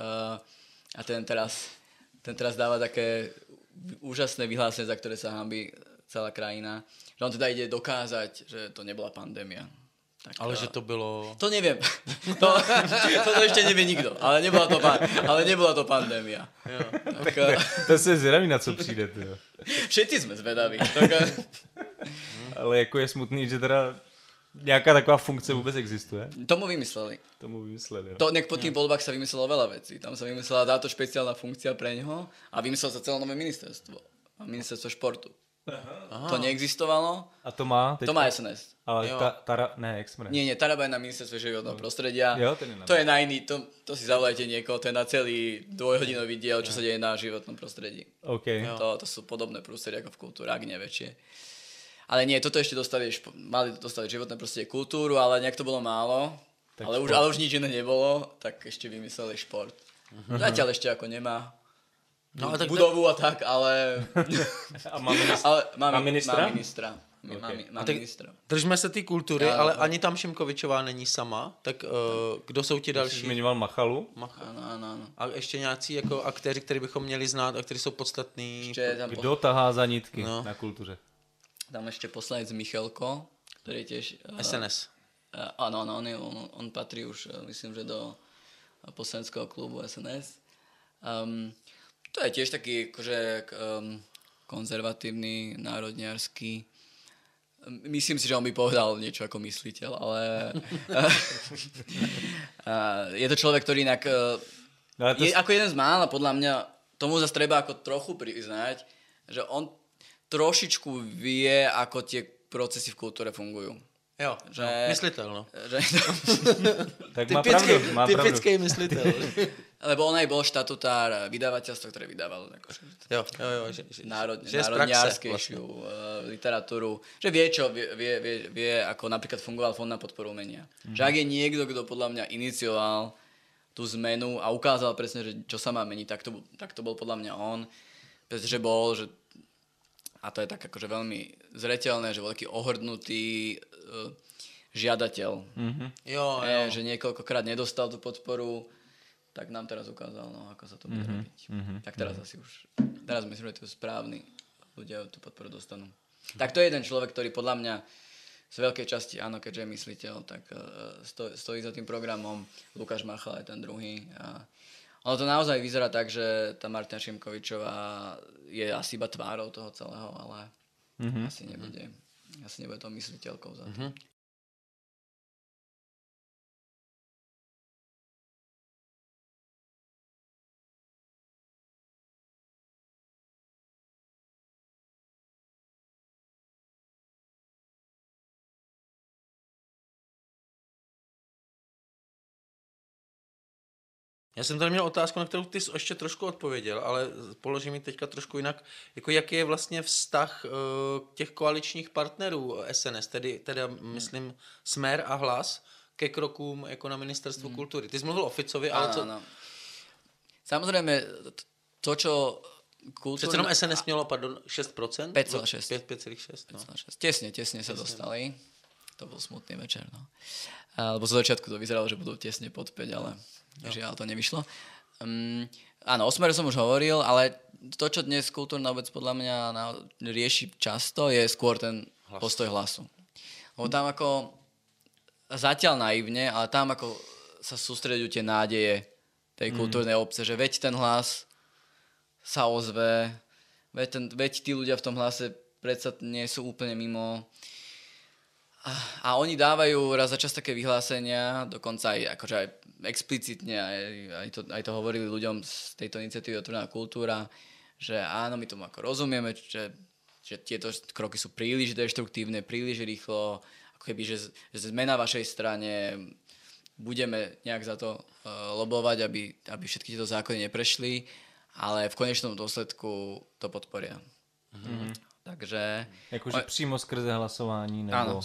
Speaker 3: a ten teraz dáva také úžasné vyhlásenie, za ktoré sa hanbí celá krajina. Že on teda ide dokázať, že to nebola pandémia. Tak,
Speaker 2: ale že to bylo...
Speaker 3: To neviem. To ešte nevie nikto. Ale nebola to pandémia. Tak,
Speaker 1: to se zvědaví, na co přijde. Tyjo.
Speaker 3: Všetci sme zvedaví.
Speaker 1: Ale jako je smutný, že teda nějaká taková funkce vůbec existuje.
Speaker 3: Tomu vymysleli.
Speaker 1: Jo.
Speaker 3: To nejak po tých voľbách sa vymyslelo veľa vecí. Tam sa vymyslela táto špeciálna funkcia pre ňoho a vymyslel sa celé nové ministerstvo. Ministerstvo športu. Aha. To neexistovalo.
Speaker 1: A to má?
Speaker 3: To má SNS.
Speaker 1: Ale jak sme ne?
Speaker 3: Nie, Taraba je na ministerstve životného prostredia.
Speaker 1: Jo,
Speaker 3: to je na iný, to si zavolajte niekoho, to je na celý dvojhodinový diel, čo sa deje na životnom prostredí.
Speaker 1: Okay.
Speaker 3: To sú podobné prostredie ako v kultúre, ak nie väčšie. Ale nie, toto ešte mali dostali životné prostredie kultúru, ale nejak to bolo málo. Ale už nič iné nebolo, tak ešte vymysleli šport. Zatiaľ ešte ako nemá budovu a tak, ale...
Speaker 1: A má ministra?
Speaker 3: Má ministra.
Speaker 2: Držme se ty kultury, ale ani tam Šimkovičová není sama, tak kdo jsou ti další?
Speaker 1: Jsi zmiňoval Machalu?
Speaker 3: Ano.
Speaker 2: A ještě nějací jako aktéři, který bychom měli znát a kteří jsou podstatní.
Speaker 1: Kdo tahá za nitky na kultuře?
Speaker 3: Tam ešte poslanec Michalko, ktorý je tiež...
Speaker 2: SNS.
Speaker 3: Áno, on patrí už, myslím, že do poslaneckého klubu SNS. To je tiež taký, akože konzervatívny, národniarský. Myslím si, že on by povedal niečo ako mysliteľ, ale je to človek, ktorý inak je ako jeden z mála, podľa mňa, tomu zase treba ako trochu priznať, že on trošičku vie, ako tie procesy v kultúre fungujú.
Speaker 2: Jo, mysliteľ, no.
Speaker 1: Tak má pravdu.
Speaker 2: Typický mysliteľ.
Speaker 3: Lebo on aj bol štatutár vydavateľstva, ktoré vydávalo národniarskejšiu literatúru. Že vie čo, vie, ako napríklad fungoval Fond na podporu umenia. Že ak je niekto, kto podľa mňa inicioval tú zmenu a ukázal presne, že čo sa má meniť, tak to bol podľa mňa on. Pretože bol, že a to je tak akože veľmi zreteľné, že bol taký ohrdnutý žiadateľ. Že niekoľkokrát nedostal tú podporu, tak nám teraz ukázal, ako sa to bude robiť. Tak teraz teraz myslím, že to je správny, ľudia tú podporu dostanú. Tak to je jeden človek, ktorý podľa mňa z veľkej časti, áno, keďže je mysliteľ, tak stojí za tým programom. Lukáš Machala je ten druhý. A ono to naozaj vyzerá tak, že tá Martina Šimkovičová je asi iba tvárou toho celého, ale asi nebude to mysliteľkou za to.
Speaker 2: Já jsem tady měl otázku, na kterou ty jsi ještě trošku odpověděl, ale položím ji teďka trošku jinak. Jako jaký je vlastně vztah těch koaličních partnerů SNS, teda myslím Smer a Hlas, ke krokům jako na ministerstvu kultury? Ty jsi mluvil o Ficovi, ale co...
Speaker 3: Áno. Samozrejme, to, čo kultúrne...
Speaker 2: Přece jenom SNS mělo, 6%?
Speaker 3: 5,6.
Speaker 2: 5,6, no.
Speaker 3: Tesne sa dostali. To bol smutný večer, no. Lebo z začiatku to vyzeralo, že budú tesne pod 5, ale žiaľ to nevyšlo. Áno, o Smere som už hovoril, ale to, čo dnes kultúrna obec podľa mňa rieši často, je skôr ten postoj Hlasu. Lebo tam ako zatiaľ naivne, ale tam ako sa sústredujú tie nádeje tej kultúrnej obce, že veď ten Hlas sa ozve, veď tí ľudia v tom Hlase predsa nie sú úplne mimo. A oni dávajú raz za čas také vyhlásenia, dokonca aj, akože aj explicitne, aj to hovorili ľuďom z tejto iniciatívy Otvorená kultúra, že áno, my tomu ako rozumieme, že tieto kroky sú príliš deštruktívne, príliš rýchlo, ako keby, že sme na vašej strane, budeme nejak za to lobovať, aby všetky tieto zákony neprešli, ale v konečnom dôsledku to podporia. Takže...
Speaker 1: Jakože přímo skrze hlasování, nebo...
Speaker 3: Ano,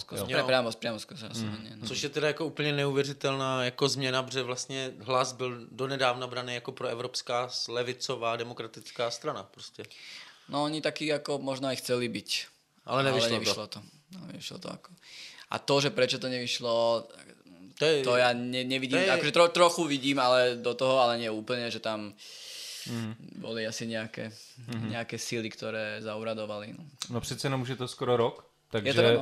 Speaker 3: přímo skrze hlasování. No.
Speaker 2: Což je teda jako úplně neuvěřitelná jako změna, protože vlastně Hlas byl donedávna braný jako proevropská, levicová, demokratická strana prostě.
Speaker 3: No oni taky jako možno aj chceli byť.
Speaker 2: Ale nevyšlo
Speaker 3: to. No, nevyšlo to ako. A to, že prečo to nevyšlo, to ja nevidím, akože trochu vidím, ale do toho, ale nie úplne, že tam boli asi nejaké síly, ktoré zauradovali.
Speaker 1: No přece jenom už je to skoro rok,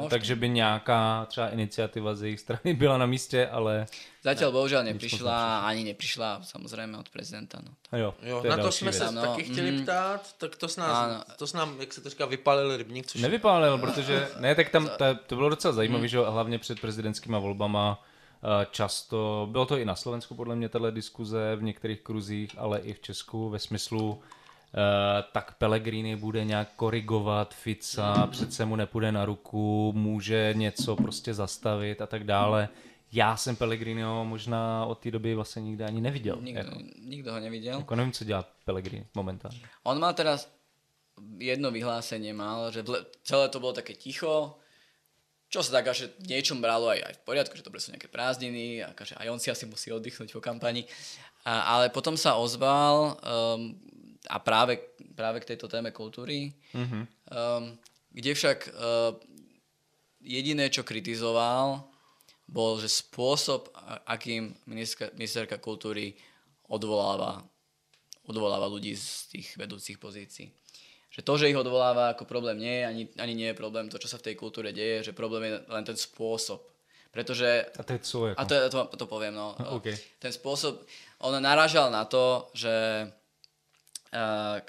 Speaker 1: takže by nějaká třeba iniciativa z jejich strany byla na místě, ale...
Speaker 3: Zatiaľ bohužiaľ neprišla samozrejme od prezidenta. No.
Speaker 2: Jo, na to jsme se taky chtěli ptát, tak to s nám, jak se to říká, vypálil rybník. Což...
Speaker 1: Nevypálil, protože, ne, tak tam to bylo docela zajímavé, že hlavně před prezidentskýma volbama často, bylo to i na Slovensku podle mě tato diskuze v některých kruzích, ale i v Česku ve smyslu tak Pellegrini bude nějak korigovat Fica, přece mu nepůjde na ruku, může něco prostě zastavit a tak dále. Já jsem Pellegriniho možná od té doby vlastně nikdy ani neviděl.
Speaker 3: Nikdo ho neviděl.
Speaker 1: Jako nevím, co dělá Pellegrini momentálně.
Speaker 3: On mal teraz jedno vyhlásenie že celé to bolo také ticho, čo sa tak až v niečom bralo aj v poriadku, že to sú nejaké prázdniny, že aj on si asi musí oddychnúť po kampani. Ale potom sa ozval a práve k tejto téme kultúry, kde však jediné, čo kritizoval, bol, že spôsob, akým ministerka kultúry odvoláva ľudí z tých vedúcich pozícií. Že to, že ich odvoláva, ako problém nie je, ani nie je problém to, čo sa v tej kultúre deje, že problém je len ten spôsob. Pretože...
Speaker 1: A to je co? Jako?
Speaker 3: To poviem, no.
Speaker 1: Okay.
Speaker 3: Ten spôsob, on narážal na to, že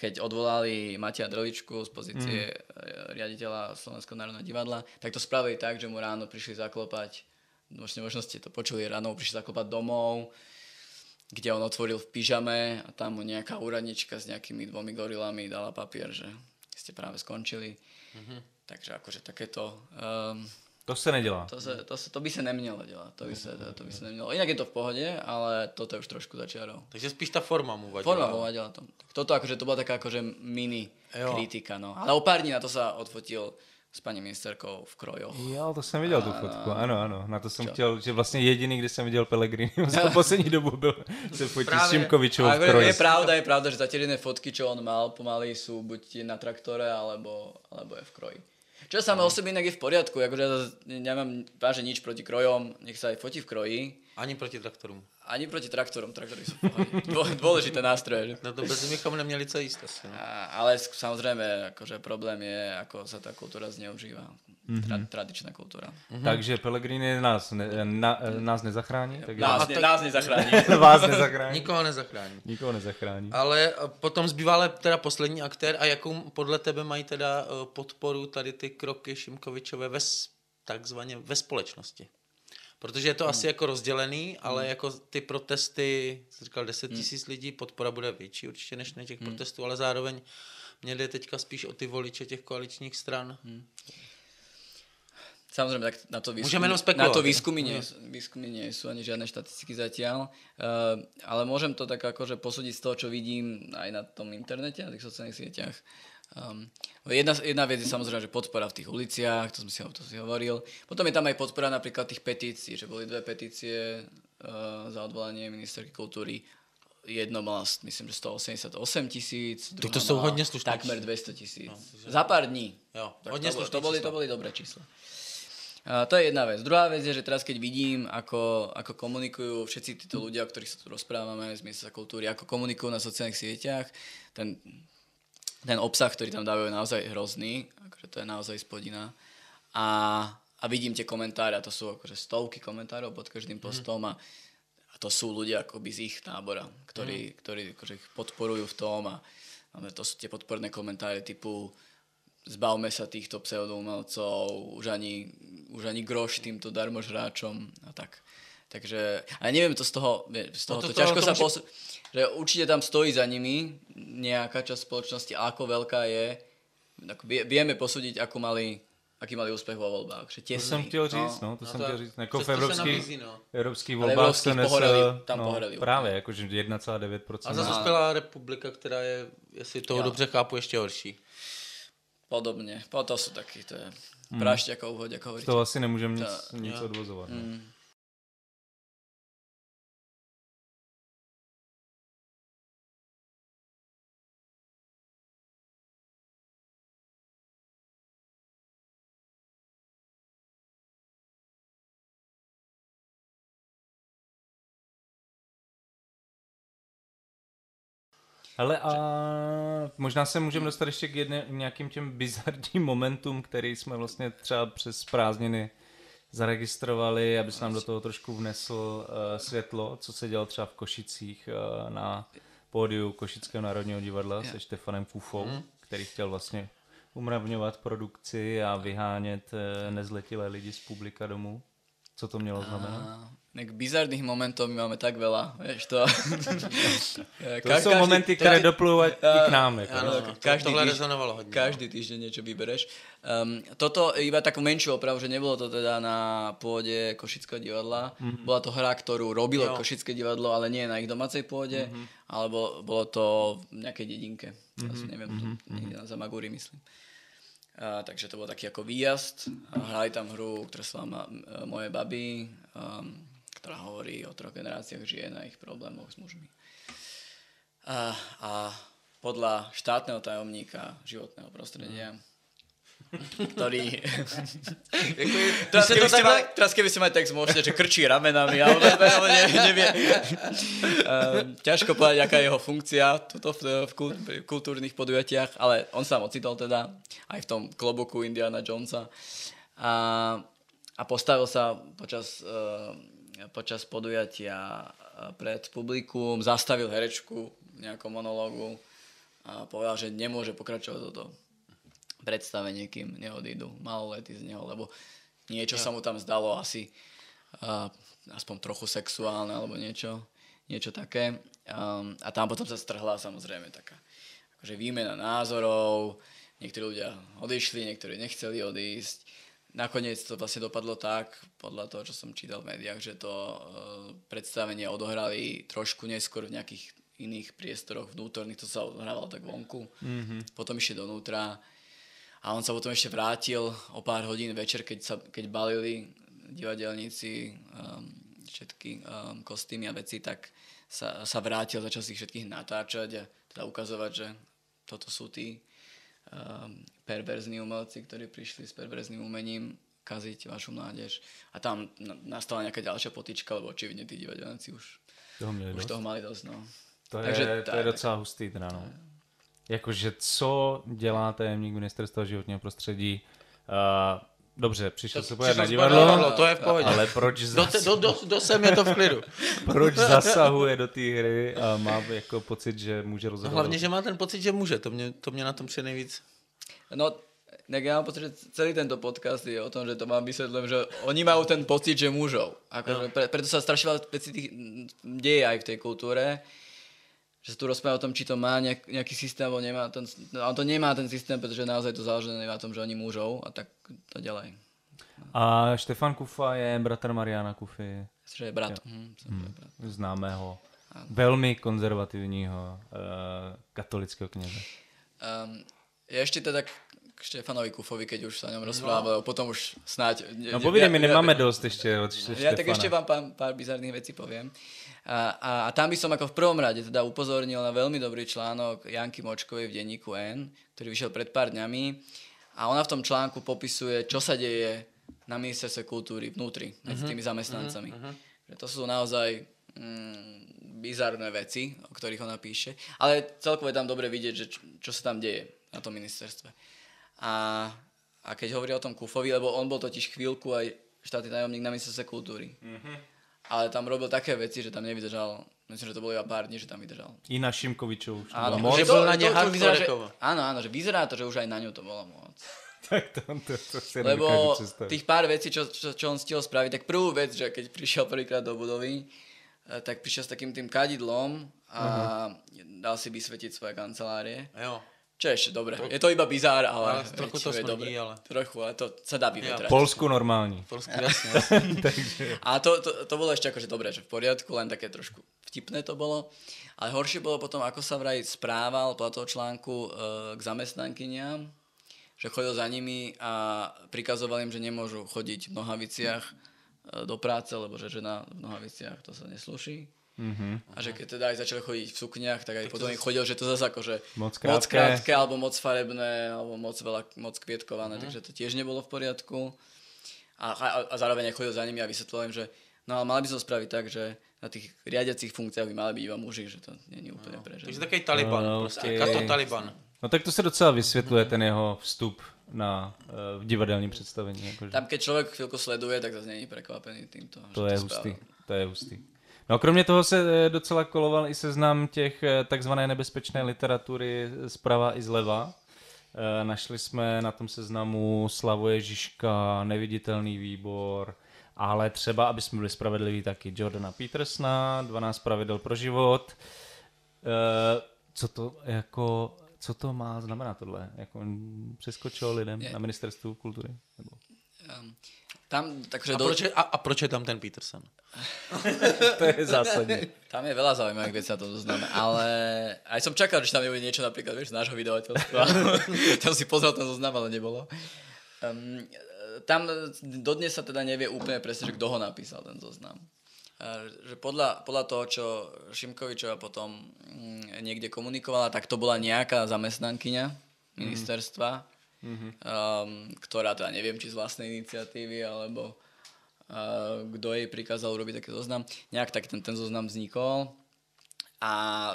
Speaker 3: keď odvolali Mateja Drličku z pozície riaditeľa Slovenského národného divadla, tak to spravili tak, že mu ráno prišli zaklopať, možno ste to počuli, ráno prišli zaklopať domov, kde on otvoril v pyžame a tam mu nejaká úradnička s nejakými 2 gorilami dala papier, že ste práve skončili. Takže akože takéto...
Speaker 1: To se nedělá.
Speaker 3: To by se nemělo dělat. To by se nemělo. Jinak je to v pohodě, ale toto je už trošku za čiarou.
Speaker 2: Takže spíš ta forma mu vadila.
Speaker 3: Forma mu vadila to. Toto akože to bola taká akože mini kritika, no. Ale o pár dní na to sa odfotil s paní ministerkou v krojoch.
Speaker 1: Jo, to jsem viděl tu fotku, ano. Na to jsem chtěl, že vlastně jediný, kdy jsem viděl Pellegrini za poslední dobu byl se fotit s Šimkovičovou v kroji.
Speaker 3: Je pravda, že zatiaľ jedné fotky, čo on mal, pomaly sú buď na traktore, alebo je v kroji. Čo samé o sebe inak je v poriadku, akože ja nemám vážne nič proti krojom, nech sa aj fotí v kroji.
Speaker 2: Ani proti traktorům.
Speaker 3: Ani proti traktorom, traktory sú v pohode. Dôležité nástroje.
Speaker 2: No to bez nich bychom neměli co jíst asi. No.
Speaker 3: Ale samozrejme, akože problém je, ako sa tá kultúra zneužíva. Tradičná kultúra.
Speaker 1: Takže Pellegrini nás nezachrání.
Speaker 3: Nás nezachrání.
Speaker 1: Vás nezachrání.
Speaker 2: Nikoho nezachrání.
Speaker 1: nezachrání.
Speaker 2: Ale potom zbývá ale teda poslední aktér a jakou podle tebe mají teda podporu tady ty kroky Šimkovičové takzvaně ve společnosti? Protože je to asi jako rozdělený, ale jako ty protesty, jsi říkal 10 000 lidí, podpora bude větší určitě než těch protestů, ale zároveň mě jde teďka spíš o ty voliče těch koaličních stran.
Speaker 3: Samozrejme, tak na to výskumy nie sú ani žiadne štatistiky zatiaľ, ale môžem to tak akože posúdiť z toho, čo vidím aj na tom internete, na tých sociálnych sieťach. Jedna vec je samozrejme, že podpora v tých uliciach, to si hovoril. Potom je tam aj podpora napríklad tých petícií, že boli 2 petície za odvolanie ministerky kultúry. Jedno mala, myslím, že 188 000, druhá
Speaker 2: to sú hodne slušné.
Speaker 3: Takmer 200 000. Za pár dní.
Speaker 2: Jo,
Speaker 3: to boli dobré čísla. To je jedna vec. Druhá vec je, že teraz keď vidím, ako komunikujú všetci títo ľudia, o ktorých sa tu rozprávame z Ministerstva kultúry, ako komunikujú na sociálnych sieťach, ten obsah, ktorý tam dávajú, je naozaj hrozný, akože to je naozaj spodina. A vidím tie komentáre, a to sú akože stovky komentárov pod každým postom a to sú ľudia akoby z ich tábora, ktorí akože ich podporujú v tom a to sú tie podporné komentáre typu zbavme sa týchto pseudoumelcov, už ani groš týmto darmožráčom a tak. Takže, ale neviem to z toho to ťažko sa že určite tam stojí za nimi nejaká časť spoločnosti, ako veľká je. Vieme posúdiť, aký mali úspech vo voľbách.
Speaker 1: To jsem chtěl říct, to jsem chtěl říct. Jako v evropských
Speaker 3: volbách
Speaker 1: se
Speaker 3: pohoreli.
Speaker 1: Právě, jakože 1,9%.
Speaker 2: A zase uspěla republika, která je, jestli toho dobře chápu, ještě horší.
Speaker 3: Podobne. To sú takí, to je prášťakov, hoď, ako hovoríte.
Speaker 1: Z toho asi nemôžem nic odvozovať. Ale a možná se můžeme dostat ještě k nějakým těm bizarním momentům, který jsme vlastně třeba přes prázdniny zaregistrovali, aby se nám do toho trošku vnesl světlo, co se dělo třeba v Košicích na pódiu Košického národního divadla se Štefanem Fufou, který chtěl vlastně umravňovat produkci a vyhánět nezletilé lidi z publika domů. Co to mělo znamenat?
Speaker 3: Bizarných momentov my máme tak veľa, vieš to.
Speaker 1: To sú momenty, ktoré doplúvajú i k nám.
Speaker 3: Každý týždeň niečo vybereš. Toto iba takú menšiu opravu, že nebolo to teda na pôde Košického divadla. Bola to hra, ktorú robilo Košické divadlo, ale nie na ich domácej pôde, ale bolo to v nejakej dedinke. Asi neviem, niekde na Zamagúri, myslím. Takže to bol taký ako výjazd. Hrali tam hru, ktorá sa volá Moje baby, ktorá hovorí o 3 generáciách žien a ich problémoch s mužmi. A podľa štátneho tajomníka životného prostredia, ktorý... Teraz keby ste mali text, môžete, že krčí ramenami, ale nevie. Ťažko povedať, aká je jeho funkcia v kultúrnych podujatiach, ale on sa ocitol teda aj v tom klobuku Indiana Jonesa a postavil sa počas podujatia pred publikum, zastavil herečku v nejakom monológu a povedal, že nemôže pokračovať toto predstavenie, kým neodídu maloletí z neho, lebo niečo sa mu tam zdalo asi aspoň trochu sexuálne alebo niečo také. A tam potom sa strhla samozrejme taká akože výmena názorov, niektorí ľudia odišli, niektorí nechceli odísť. Nakoniec to vlastne dopadlo tak, podľa toho, čo som čítal v médiách, že to predstavenie odohrali trošku neskôr v nejakých iných priestoroch vnútorných, to sa odohrávalo tak vonku. Potom išli donútra a on sa potom ešte vrátil o pár hodín večer, keď balili divadelníci všetky kostýmy a veci, tak sa vrátil, začal si ich všetkých natáčať a teda ukazovať, že toto sú tí perverzní umelci, ktorí prišli s perverzným umením kaziť vašu mládež. A tam nastala nejaká ďalšia potyčka, lebo očividne tí divadelníci už toho mali dosť. No.
Speaker 1: To je docela hustý teda, no. Jakože co dělá tajemník ministerstva životního prostředí? Dobře, přišel se podívat na divadlo,
Speaker 2: to je v pohodě.
Speaker 1: Ale proč
Speaker 2: do sem je to v klidu.
Speaker 1: Proč zasahuje do té hry a má jako pocit, že může rozhodovat?
Speaker 2: Hlavně, že má ten pocit, že může. To mě na tom přijde nejvíc.
Speaker 3: No, tak ja mám pocit, že celý tento podcast je o tom, že to vám vysvetľujem, že oni majú ten pocit, že môžou. Akože preto sa strašne veľa vecí deje aj v tej kultúre, že sa tu rozpráva o tom, či to má nejaký systém, alebo nemá. On to nemá ten systém, pretože naozaj to záležené na tom, že oni môžou a tak to ďalej.
Speaker 1: A Štefan Kufa je bratr Mariana Kufy.
Speaker 3: Že je brat.
Speaker 1: Známého, velmi konzervativního katolického kněze.
Speaker 3: Ešte teda k Štefanovi Kufovi, keď už sa o ňom rozprával, potom už snáď...
Speaker 1: No povídej, my nemáme dosť ešte od Štefana.
Speaker 3: Ja tak ešte vám pár bizarných vecí poviem. A tam by som ako v prvom rade teda upozornil na veľmi dobrý článok Janky Močkovej v denníku N, ktorý vyšiel pred pár dňami. A ona v tom článku popisuje, čo sa deje na ministerstve kultúry vnútri, medzi tými zamestnancami. Že to sú naozaj bizarné veci, o ktorých ona píše. Ale celkovo je tam dobre vidieť, že čo sa tam deje na tom ministerstve. A keď hovorí o tom Kufovi, lebo on bol totiž chvíľku aj štátny tajomník na ministerstve kultúry. Ale tam robil také veci, že tam nevydržal, myslím, že to bolo iba pár dní, že tam vydržal.
Speaker 1: I na Šimkovičov.
Speaker 3: Áno,
Speaker 2: že bol na ne
Speaker 3: áno, že vyzerá to, že už aj na ňu to bola moc.
Speaker 1: Tak to si
Speaker 3: lebo tých pár vecí, čo on stihol spraviť, tak prvú vec, že keď prišiel prvýkrát do budovy, tak prišiel s takým tým kadidlom a dal si vysvetiť svoje kancelárie.
Speaker 2: Jo.
Speaker 3: Čo je ešte dobre. Je to iba bizár, ale
Speaker 2: trochu to smrdí, ale...
Speaker 3: Trochu, ale to sa dá vyvetrať.
Speaker 1: V Polsku normálne.
Speaker 2: V Polsku, jasne.
Speaker 3: A to bolo ešte akože dobré, že v poriadku, len také trošku vtipné to bolo. Ale horšie bolo potom, ako sa vraj správal podľa toho článku k zamestnankyniam, že chodil za nimi a prikazoval im, že nemôžu chodiť v nohaviciach do práce, lebo že žena v nohaviciach to sa neslúši. A že keď teda aj začali chodiť v sukniach, tak aj potom ich chodil, že to zase akože moc krátke, alebo moc farebné, alebo moc kvietkované, takže to tiež nebolo v poriadku. A zároveň aj chodil za nimi a vysvetľujem, že no ale mali by som spraviť tak, že na tých riadiacich funkciách by mali byť iba muži, že to nie je úplne pre ženy.
Speaker 2: Takže taký Taliban, proste, kato Taliban.
Speaker 1: No tak to se docela vysvětluje ten jeho vstup na divadelní představení. Jakože.
Speaker 3: Tam keď človek chvíľku sleduje, tak zase není prekvapený týmto.
Speaker 1: To je hustý. No kromě toho se docela koloval i seznam těch takzvané nebezpečné literatury zprava i zleva. Našli jsme na tom seznamu Slavoje Žižka, Neviditelný výbor, ale třeba, aby jsme byli spravedliví, taky Jordana Petersona, 12 pravidel pro život. Co to má znamenat tohle? Jako přeskočilo lidem na ministerstvu kultury? Nebo...
Speaker 3: Tam, takže
Speaker 2: proč je tam ten Peterson?
Speaker 1: To je zásadne.
Speaker 3: Tam je veľa zaujímavých vecí na tom zozname, ale aj som čakal, že tam nebude niečo napríklad z nášho vydavateľstva. Tam si pozrel ten zoznam, ale nebolo. Tam dodnes sa teda nevie úplne presne, že kto ho napísal, ten zoznam. Že podľa toho, čo Šimkovičová potom niekde komunikovala, tak to bola nejaká zamestnankyňa ministerstva, ktorá teda neviem, či z vlastnej iniciatívy, alebo kto jej prikázal urobiť taký zoznam. Nejak tak ten zoznam vznikol a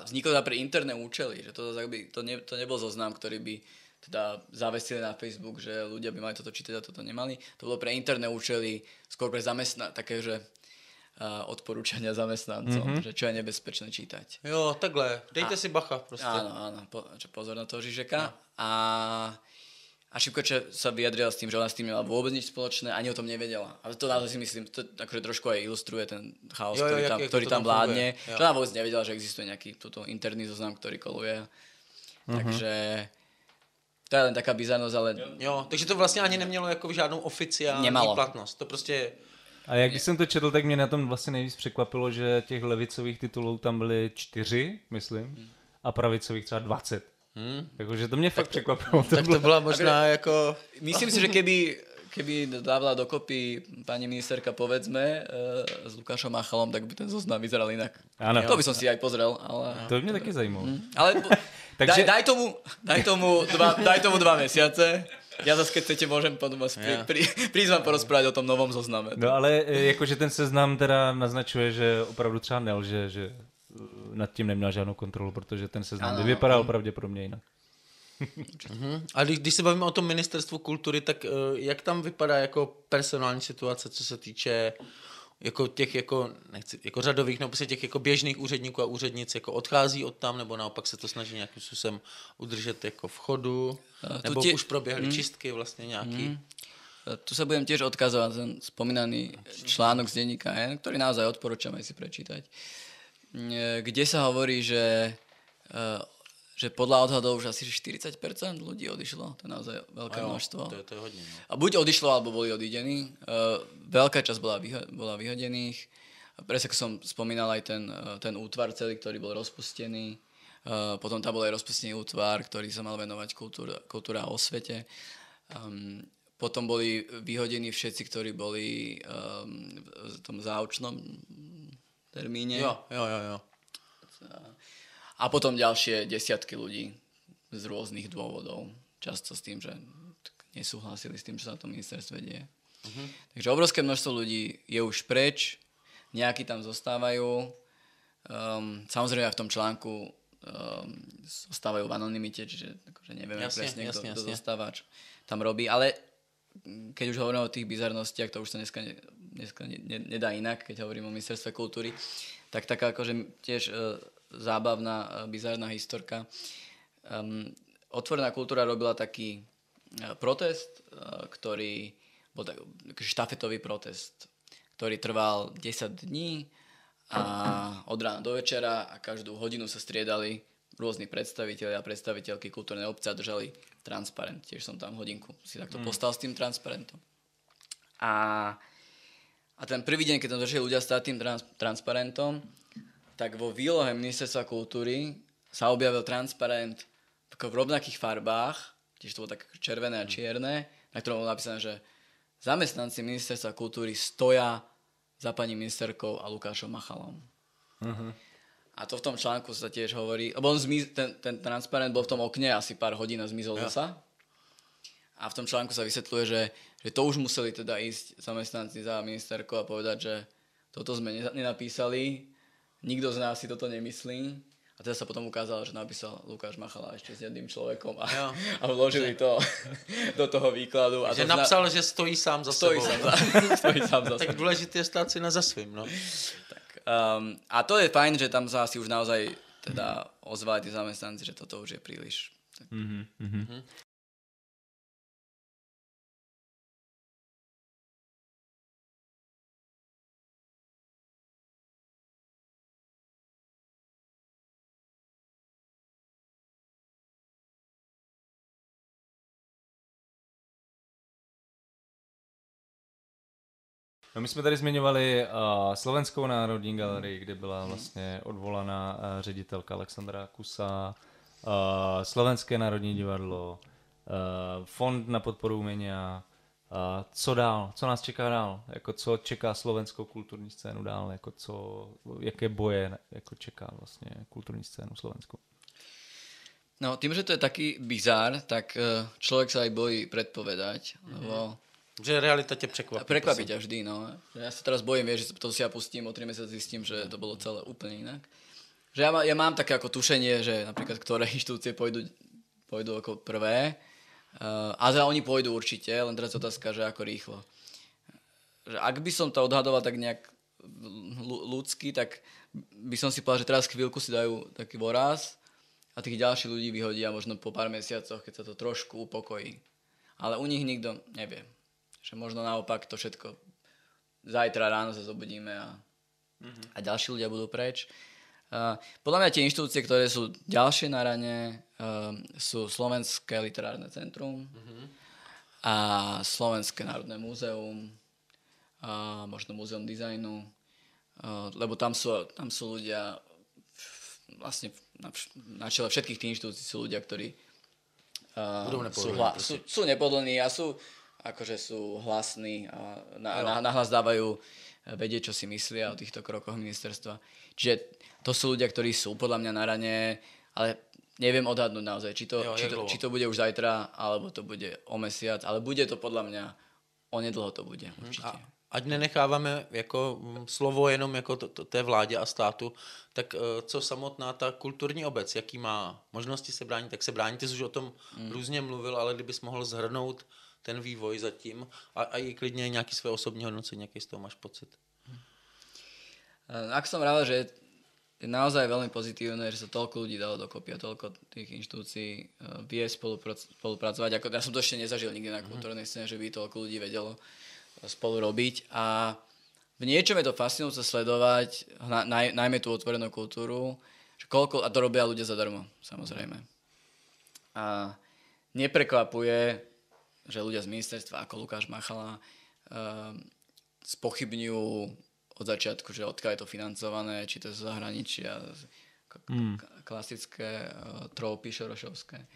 Speaker 3: vznikol teda pre interné účely, že to nebol zoznam, ktorý by teda zavesili na Facebook, že ľudia by mali toto čítať a toto nemali. To bolo pre interné účely, skôr pre také, že odporúčania zamestnancom, že čo je nebezpečné čítať.
Speaker 2: Jo, takhle, dejte si bacha prostě.
Speaker 3: Áno, pozor na toho Žižeka. A Šipkoče sa vyjadrila s tým, že ona s tým nemala vôbec nič spoločné, ani o tom nevedela. Ale to naozaj si myslím, to akože trošku aj ilustruje ten chaos, ktorý tam vládne. Že ona vôbec nevedela, že existuje nejaký interný zoznam, ktorý koluje. Takže to je len taká bizarnosť, ale...
Speaker 2: Jo, takže to vlastně ani nemělo jako žádnou oficiální platnost. To prostě...
Speaker 1: A jak když jsem to četl, tak mě na tom vlastně nejvíc překvapilo, že těch levicových titulů tam byly 4, myslím, a pravicových třeba 20. Jakože to mě fakt překvapilo.
Speaker 2: Tak to byla možná jako...
Speaker 3: Myslím si, že keby dávala dokopy pani ministerka, povedzme, s Lukášom Machalom, tak by ten zoznam vyzeral inak.
Speaker 1: Ano.
Speaker 3: To by som si aj pozrel, ale...
Speaker 1: To by mě taky zajímalo.
Speaker 3: Ale takže... daj tomu 2 mesiace. Ja zase, keď chcete, môžem potom prísť vám porozprávať o tom novom zozname.
Speaker 1: No ale jakože ten seznam teda naznačuje, že opravdu třeba nelže, že nad tím neměl žádnou kontrolu, protože ten seznam by vypadal pravděpodobně jinak.
Speaker 2: A když se bavíme o tom ministerstvu kultury, tak jak tam vypadá jako personální situace, co se týče jako těch jako řadových nebo těch jako běžných úředníků a úřednic jako odchází od tam, nebo naopak se to snaží nějakým způsobem udržet jako v chodu, nebo už proběhly čistky vlastně nějaký?
Speaker 3: Tu sa budem tiež odkazovať ten spomínaný článok z denníka N, ktorý naozaj odporúčam aj si prečítať, kde sa hovorí, že podľa odhadov už asi 40% ľudí odišlo. To je naozaj veľké množstvo.
Speaker 2: To je hodne. No.
Speaker 3: A buď odišlo, alebo boli odídení. Veľká časť bola vyhodených. Presne ako som spomínal aj ten útvar celý, ktorý bol rozpustený. Potom tam bol aj rozpustený útvar, ktorý sa mal venovať kultúra a osvete. Potom boli vyhodení všetci, ktorí boli v tom záučnom termíne.
Speaker 2: Jo.
Speaker 3: A potom ďalšie desiatky ľudí z rôznych dôvodov. Často s tým, že nesúhlasili s tým, čo sa na tom ministerstve deje. Takže obrovské množstvo ľudí je už preč, nejakí tam zostávajú. Samozrejme aj v tom článku zostávajú v anonymite, čiže akože nevieme presne, kto zostáva, čo tam robí. Ale keď už hovoríme o tých bizarnostiach, to už sa dneska nedá inak, keď hovorím o ministerstve kultúry, tak taká akože tiež zábavná, bizarná historka. Otvorená kultúra robila taký protest, ktorý bol štafetový protest, ktorý trval 10 dní a od rána do večera a každú hodinu sa striedali rôzni predstavitelia a predstaviteľky kultúrnej obce a držali transparent. Tiež som tam hodinku si takto postal s tým transparentom. A ten prvý deň, keď tam držali ľudia stáť tým transparentom, tak vo výlohe ministerstva kultúry sa objavil transparent v rovnakých farbách, tiež to bolo tak červené a čierne, na ktorom bolo napísané, že zamestnanci ministerstva kultúry stoja za pani ministerkou a Lukášom Machalom. A to v tom článku sa tiež hovorí, lebo ten transparent bol v tom okne asi pár hodín a zmizol sa. A v tom článku sa vysvetľuje, že to už museli teda ísť zamestnanci za ministerkou a povedať, že toto sme nenapísali, nikto z nás si toto nemyslí. A teda sa potom ukázalo, že napísal Lukáš Machala ešte s jedným človekom a vložili to do toho výkladu. A
Speaker 2: že napsal, že stojí sám za sebou.
Speaker 3: Stojí sám za sebou.
Speaker 2: Tak dôležité je stáť si na za svým, no.
Speaker 3: Tak, a to je fajn, že tam sa asi už naozaj teda ozvali tí zamestnanci, že toto už je príliš. Tak.
Speaker 1: No my jsme tady zmiňovali Slovenskou národní galerii, kde byla vlastně odvolaná ředitelka Alexandra Kusa, Slovenské národní divadlo, Fond na podporu umění. Co dál? Co nás čeká dál? Jako co čeká slovenskou kulturní scénu dál? Jako jaké boje jako čeká vlastně kulturní scénu slovenskou?
Speaker 3: No tým, že to je taký bizár, tak človek sa aj bojí predpovedať, lebo
Speaker 2: že realita ťa překvapí.
Speaker 3: Prekvapí ťa vždy, no. Ja sa teraz bojím, vieš, že to si ja pustím, o 3 mesiace zistím, že to bolo celé úplne inak. Že ja mám také ako tušenie, že napríklad ktoré inštitúcie pôjdu ako prvé, a teda oni pôjdu určite, len teraz otázka, že ako rýchlo. Že ak by som to odhadoval tak nejak ľudský, tak by som si povedal, že teraz chvíľku si dajú taký voraz a tých ďalších ľudí vyhodia možno po pár mesiacoch, keď sa to trošku upokojí. Ale u nich nikto nevie. Že možno naopak to všetko zajtra ráno sa zobudíme a ďalší ľudia budú preč. Podľa mňa tie inštitúcie, ktoré sú ďalšie na rane, sú Slovenské literárne centrum a Slovenské národné múzeum, a možno múzeum dizajnu, lebo tam sú ľudia vlastne na čele všetkých tých inštitúcií sú ľudia, ktorí sú nepodlní a sú hlasní a nahlas dávajú vedieť, čo si myslia o týchto krokoch ministerstva. Čiže to sú ľudia, ktorí sú podľa mňa na rane, ale neviem odhadnúť naozaj, či to bude už zajtra, alebo to bude o mesiac, ale bude to podľa mňa onedlho to bude určite.
Speaker 2: Ať nenecháváme jako slovo jenom jako té vládě a státu, tak co samotná ta kulturní obec, jaký má možnosti se bránit, tak se brání. Ty jsi už o tom různě mluvil, ale kdybys mohl zhrnout ten vývoj zatím a i klidně nějaký své osobní hodnocení, jaký z toho máš pocit.
Speaker 3: Ak som rád, že je naozaj veľmi pozitívne, že sa toľko ľudí dalo dokopy a toľko tých inštitúcií vie spolupracovať. Ja som to ešte nezažil nikdy na kultúrnej scéne, že by toľko ľudí vedelo spolu robiť a v niečom je to fascinujúce sledovať, najmä tú otvorenú kultúru, že koľko, a to robia ľudia zadarmo, samozrejme. A neprekvapuje, že ľudia z ministerstva ako Lukáš Machala spochybňujú od začiatku, že odkiaľ je to financované, či to je z zahraničia, klasické trópy šorošovské.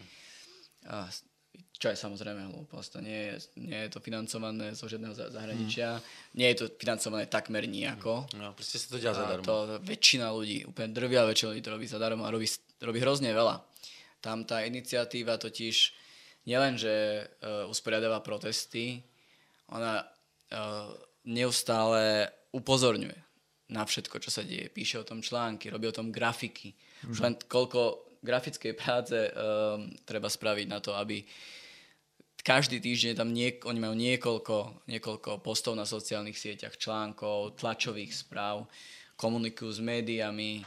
Speaker 3: Čo je samozrejme hlúposť. To nie je to financované zo žiadneho zahraničia. Nie je to financované takmer nijako.
Speaker 2: No, proste sa to ďa zadarmo.
Speaker 3: To väčšina ľudí, úplne drvia väčšina ľudí to robí zadarmo a robí hrozne veľa. Tam tá iniciatíva totiž nielen, že usporiadáva protesty, ona neustále upozorňuje na všetko, čo sa deje. Píše o tom články, robí o tom grafiky. Už len koľko grafickej práce treba spraviť na to, aby každý týždeň tam oni majú niekoľko postov na sociálnych sieťach, článkov, tlačových správ, komunikujú s médiami,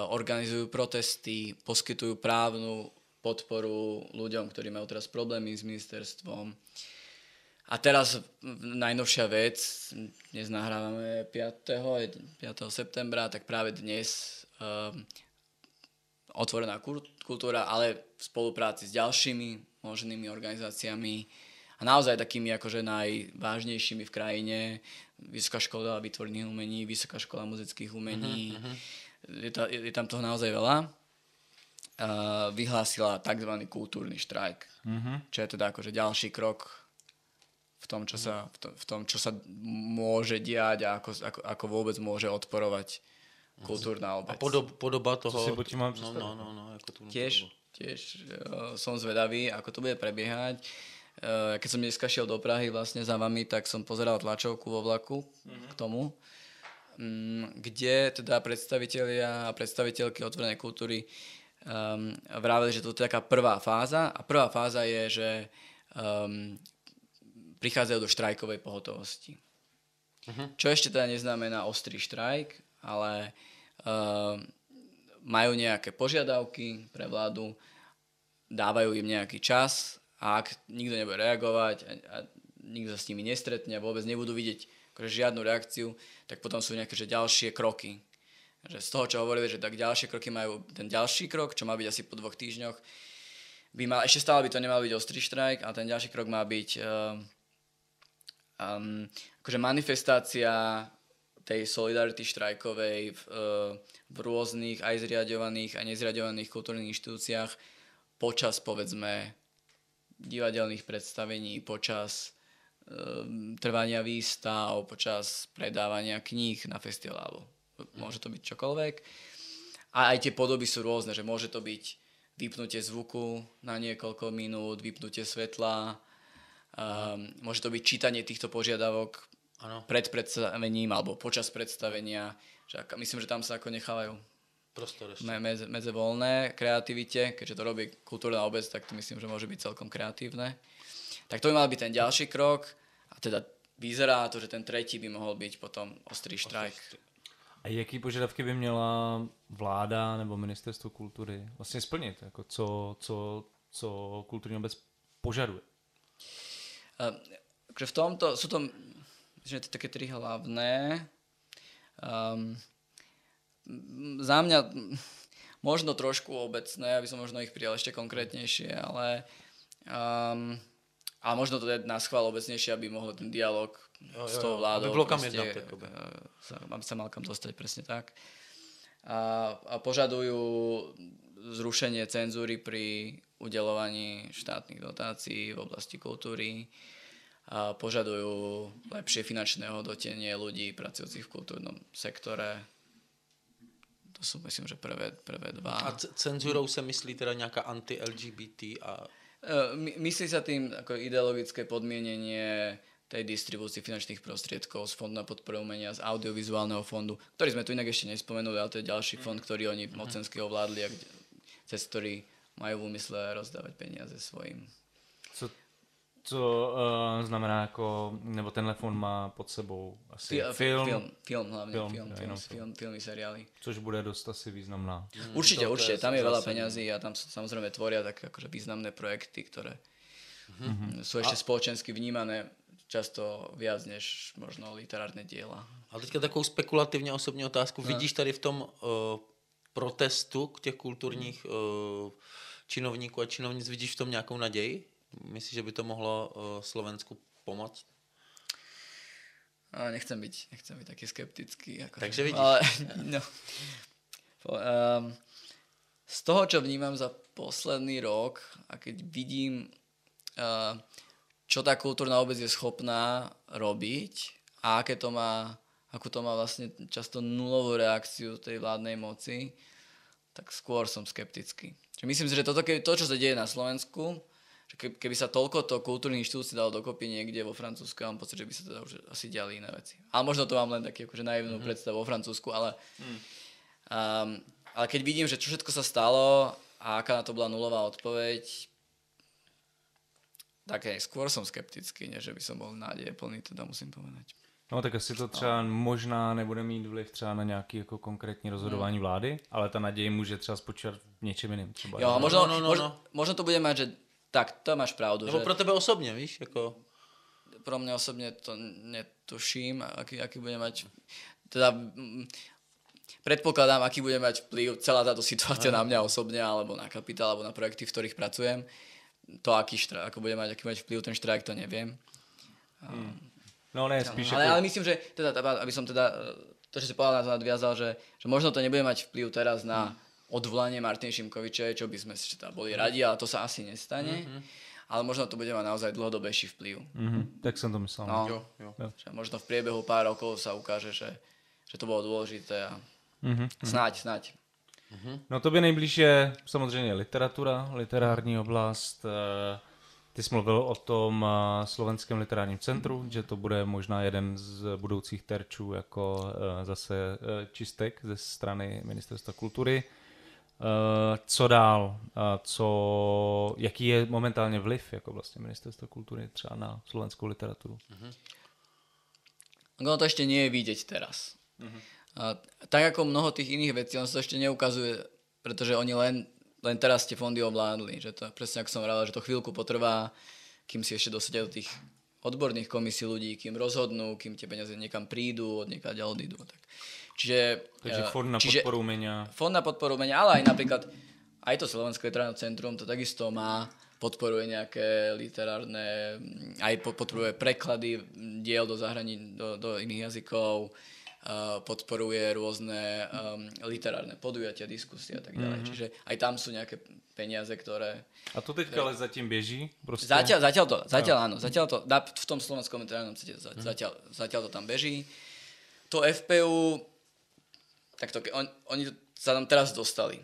Speaker 3: organizujú protesty, poskytujú právnu podporu ľuďom, ktorí majú teraz problémy s ministerstvom. A teraz najnovšia vec, dnes nahrávame 5. septembra, tak práve dnes otvorená kultúra, ale v spolupráci s ďalšími možnými organizáciami a naozaj takými akože najvážnejšími v krajine. Vysoká škola výtvorných umení, Vysoká škola muzických umení. Je tam toho naozaj veľa. Vyhlásila tzv. Kultúrny štrajk. Čo je teda akože ďalší krok v tom, čo sa môže diať a ako vôbec môže odporovať kultúrna obec.
Speaker 2: A podoba toho...
Speaker 1: Co si buď mám predstaviť?
Speaker 2: No, ako tú
Speaker 3: Tiež som zvedavý, ako to bude prebiehať. Keď som dneska šiel do Prahy vlastne za vami, tak som pozeral tlačovku vo vlaku k tomu, kde teda predstavitelia a predstaviteľky otvorenej kultúry vraveli, že to je taká prvá fáza. A prvá fáza je, že prichádzajú do štrajkovej pohotovosti. Čo ešte teda neznamená ostrý štrajk, ale majú nejaké požiadavky pre vládu, dávajú im nejaký čas a ak nikto nebude reagovať a nikto sa s nimi nestretne a vôbec nebudú vidieť akože žiadnu reakciu, tak potom sú nejaké že ďalšie kroky. Že z toho, čo hovorili, že tak ďalšie kroky majú ten ďalší krok, čo má byť asi po 2 týždňoch, ešte stále by to nemal byť ostrý štrajk, ale ten ďalší krok má byť akože manifestácia tej solidarity štrajkovej v rôznych aj zriaďovaných a nezriaďovaných kultúrnych inštitúciách počas, povedzme, divadelných predstavení, počas trvania výstav, počas predávania kníh na festivalu. Môže to byť čokoľvek. A aj tie podoby sú rôzne, že môže to byť vypnutie zvuku na niekoľko minút, vypnutie svetla, môže to byť čítanie týchto požiadavok pred predstavením alebo počas predstavenia. Myslím, že tam sa ako nechávajú medze voľné kreativite. Keďže to robí kultúrna obec, tak to myslím, že môže byť celkom kreatívne. Tak to by mal byť ten ďalší krok. A teda vyzerá to, že ten tretí by mohol byť potom ostrý štrajk.
Speaker 1: A jaký požadavky by měla vláda nebo ministerstvo kultury vlastně splnit? Jako co kulturní obec požaduje?
Speaker 3: Takže v tomto sú to že také 3 hlavné. Za mňa možno trošku obecné, aby som možno ich prijal ešte konkrétnejšie, ale možno to je na schvál obecnejšie, aby mohol ten dialog s tou vládou.
Speaker 2: Aby bolo kam jednať.
Speaker 3: Aby sa mal kam dostať, presne tak. A požadujú zrušenie cenzúry pri udeľovaní štátnych dotácií v oblasti kultúry. A požadujú lepšie finančné hodnotenie ľudí pracujúcich v kultúrnom sektore. To sú, myslím, že prvé 2.
Speaker 2: A cenzúrou sa myslí teda nejaká anti-LGBT a...
Speaker 3: Myslí sa tým ako ideologické podmienenie tej distribúcii finančných prostriedkov z Fondu na podporu umenia, z audiovizuálneho fondu, ktorý sme tu inak ešte nespomenuli, ale to je ďalší fond, ktorý oni mocensky ovládli a cez ktorý majú v úmysle rozdávať peniaze svojim.
Speaker 1: Co znamená jako, nebo tenhle fond má pod sebou asi
Speaker 3: Film hlavne, filmy, seriály.
Speaker 1: Což bude dost asi významná.
Speaker 3: Určite, tam je veľa peňazí a tam sa samozrejme tvoria tak akože významné projekty, ktoré sú ešte spoločensky vnímané často viac než možno literárne diela.
Speaker 2: Ale teďka takovou spekulativně osobní otázku. Vidíš tady v tom protestu k těch kulturních činovníků a činovnic, vidíš v tom nějakou naději? Myslíš, že by to mohlo Slovensku pomoct?
Speaker 3: Nechcem byť taký skeptický.
Speaker 2: Takže vidíš.
Speaker 3: Ale, no, z toho, čo vnímam za posledný rok a keď vidím, čo tá kultúrna obec je schopná robiť a akú to má vlastne často nulovú reakciu tej vládnej moci, tak skôr som skeptický. Myslím si, že to, čo sa deje na Slovensku, že keby sa toľko kultúrnych inštitúcií dalo dokopy niekde vo Francúzsku, mám pocit, že by sa teda už asi diali iné veci. Ale možno to mám len taký akože naivnú predstavu o Francúzsku, ale keď vidím, že čo všetko sa stalo a aká na to bola nulová odpoveď, tak skôr som skeptický, než by som bol nádeje plný, teda musím povedať.
Speaker 1: No tak asi to třeba možná nebude mít vliv třeba na nějaký jako konkrétní rozhodování vlády, ale ta naděje může třeba spočívat v něčem jiném. Třeba.
Speaker 3: Jo, možno to bude mať, že tak, to máš pravdu.
Speaker 2: Nebo pro tebe osobně, víš? Jako...
Speaker 3: Pro mňa osobne to netuším, aký bude mať... Teda predpokladám, aký bude mať vplyv celá táto situácia na mňa osobne, alebo na kapitál, alebo na projekty, v ktorých pracujem. To, aký bude mať vplyv ten štrajk, to neviem.
Speaker 1: No ne, spíš
Speaker 3: ale myslím, že teda, aby som teda to, že si povedal, na to nadviazal, že možno to nebude mať vplyv teraz na odvolanie Martiny Šimkovičovej, čo by sme si teda boli radi, ale to sa asi nestane. Ale možno to bude mať naozaj dlhodobejší vplyv.
Speaker 1: Tak som to myslel.
Speaker 3: No, jo. Že možno v priebehu pár rokov sa ukáže, že to bolo dôležité a snáď.
Speaker 1: No tobě nejblíž je samozřejmě literatura, literární oblast. Ty jsi mluvil o tom Slovenském literárním centru, že to bude možná jeden z budoucích terčů jako zase čistek ze strany Ministerstva kultury. Co dál? Jaký je momentálně vliv jako vlastně Ministerstva kultury třeba na slovenskou literaturu?
Speaker 3: No to ešte nie je vidieť teraz. Tak ako mnoho tých iných vecí, on sa to ešte neukazuje, pretože oni len teraz tie fondy ovládli. Že to, presne ako som vravel, že to chvíľku potrvá, kým si ešte dosadia do tých odborných komisí ľudí, kým rozhodnú, kým tie peniaze niekam prídu, od niekaď odídu. Tak.
Speaker 1: Takže fond na podporu umenia.
Speaker 3: Fond na podporu umenia, ale aj napríklad aj to Slovenské literárne centrum to takisto podporuje nejaké literárne, aj podporuje preklady diel do do iných jazykov, podporuje rôzne literárne podujatia, diskusie a tak ďalej. Čiže aj tam sú nejaké peniaze, ktoré...
Speaker 1: A to teďka ale zatím beží? Proste?
Speaker 3: Zatiaľ áno. Zatiaľ to, v tom Slovenskom literárnom centre zatiaľ to tam beží. To FPU, tak to, oni sa tam teraz dostali.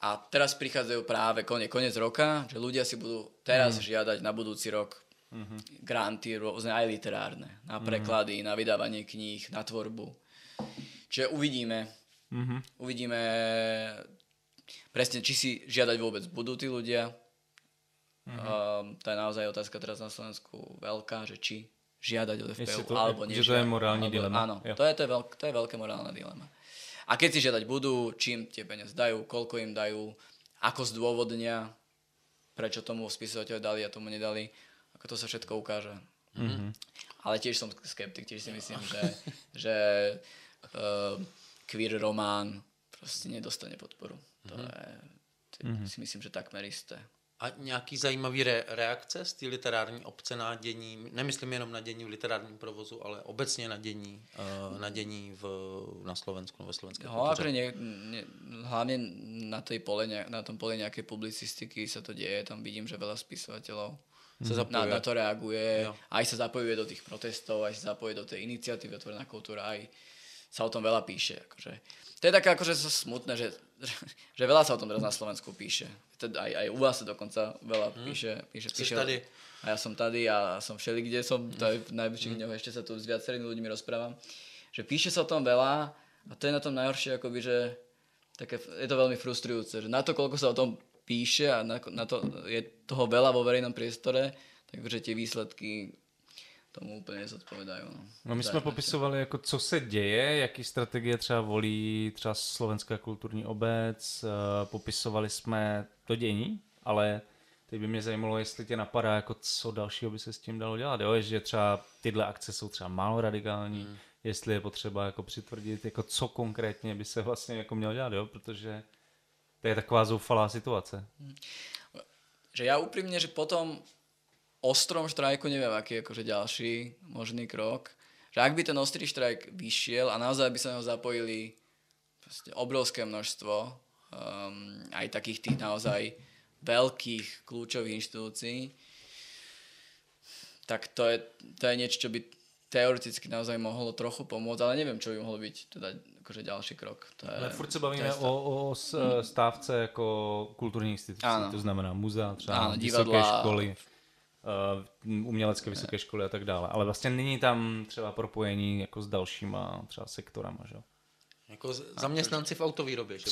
Speaker 3: A teraz prichádzajú práve koniec roka, že ľudia si budú teraz žiadať na budúci rok granty rôzne aj literárne, na preklady, na vydávanie kníh, na tvorbu. Čiže uvidíme presne, či si žiadať vôbec budú tí ľudia. To je naozaj otázka teraz na Slovensku veľká, že či žiadať od FPU,
Speaker 1: to,
Speaker 3: alebo
Speaker 1: že to je morální
Speaker 3: alebo,
Speaker 1: dilema.
Speaker 3: Áno, to je veľké morálne dilema. A keď si žiadať budú, čím tie peniaze dajú, koľko im dajú, ako zdôvodnia, prečo tomu spisovateľu dali a tomu nedali, ako to sa všetko ukáže. Mm-hmm. Ale tiež som skeptik, tiež si myslím, že queer román proste nedostane podporu. To si myslím, že takmer isté.
Speaker 2: A nějaký zajímavý reakce z té literární obce na dění, nemyslím jenom na dění v literárním provozu, ale obecně na dění na Slovensku, ve slovenské kultuře?
Speaker 3: Hlavne na tom poli nejakej publicistiky sa to deje, tam vidím, že veľa spisovateľov na to reaguje, aj sa zapojuje do tých protestov, aj sa zapojuje do tej iniciatívy Otvorená kultúra, aj sa o tom veľa píše. Akože. To je také akože smutné, že veľa sa o tom teraz na Slovensku píše. Aj u vás sa dokonca veľa píše.
Speaker 2: Tady.
Speaker 3: A ja som tady a som všelikde, som v najbližších dňoch ešte sa tu s viacerými ľuďmi rozprávam. Že píše sa o tom veľa a to je na tom najhoršie, akoby, že je to veľmi frustrujúce, že na to, koľko sa o tom píše a na to je toho veľa vo verejnom priestore, takže tie výsledky tomu úplně nezodpovídají.
Speaker 1: No my jsme popisovali, jako, co se děje, jaký strategie třeba volí třeba Slovenská kulturní obec, popisovali jsme to dění, ale teď by mě zajímalo, jestli tě napadá, jako, co dalšího by se s tím dalo dělat, jo? Že třeba tyhle akce jsou třeba málo radikální, jestli je potřeba jako přitvrdit, jako, co konkrétně by se vlastně jako mělo dělat, jo? Protože to je taková zoufalá situace.
Speaker 3: Že ja úprimne, že potom ostrom štrajku neviem, aký je akože ďalší možný krok. Že ak by ten ostrý štrajk vyšiel a naozaj by sa na ho zapojili obrovské množstvo aj takých tých naozaj veľkých kľúčových inštitúcií, tak to je niečo, čo by teoreticky naozaj mohlo trochu pomôcť, ale neviem, čo by mohlo byť teda akože ďalší krok.
Speaker 1: Ale furt se bavíme o stávce jako kulturní institucí, to znamená muzea, třeba vysoké školy, umělecké vysoké školy a tak dále. Ale vlastně není tam třeba propojení jako s dalšíma třeba sektorama, že?
Speaker 2: Jako zaměstnanci v autovýrobě. Že?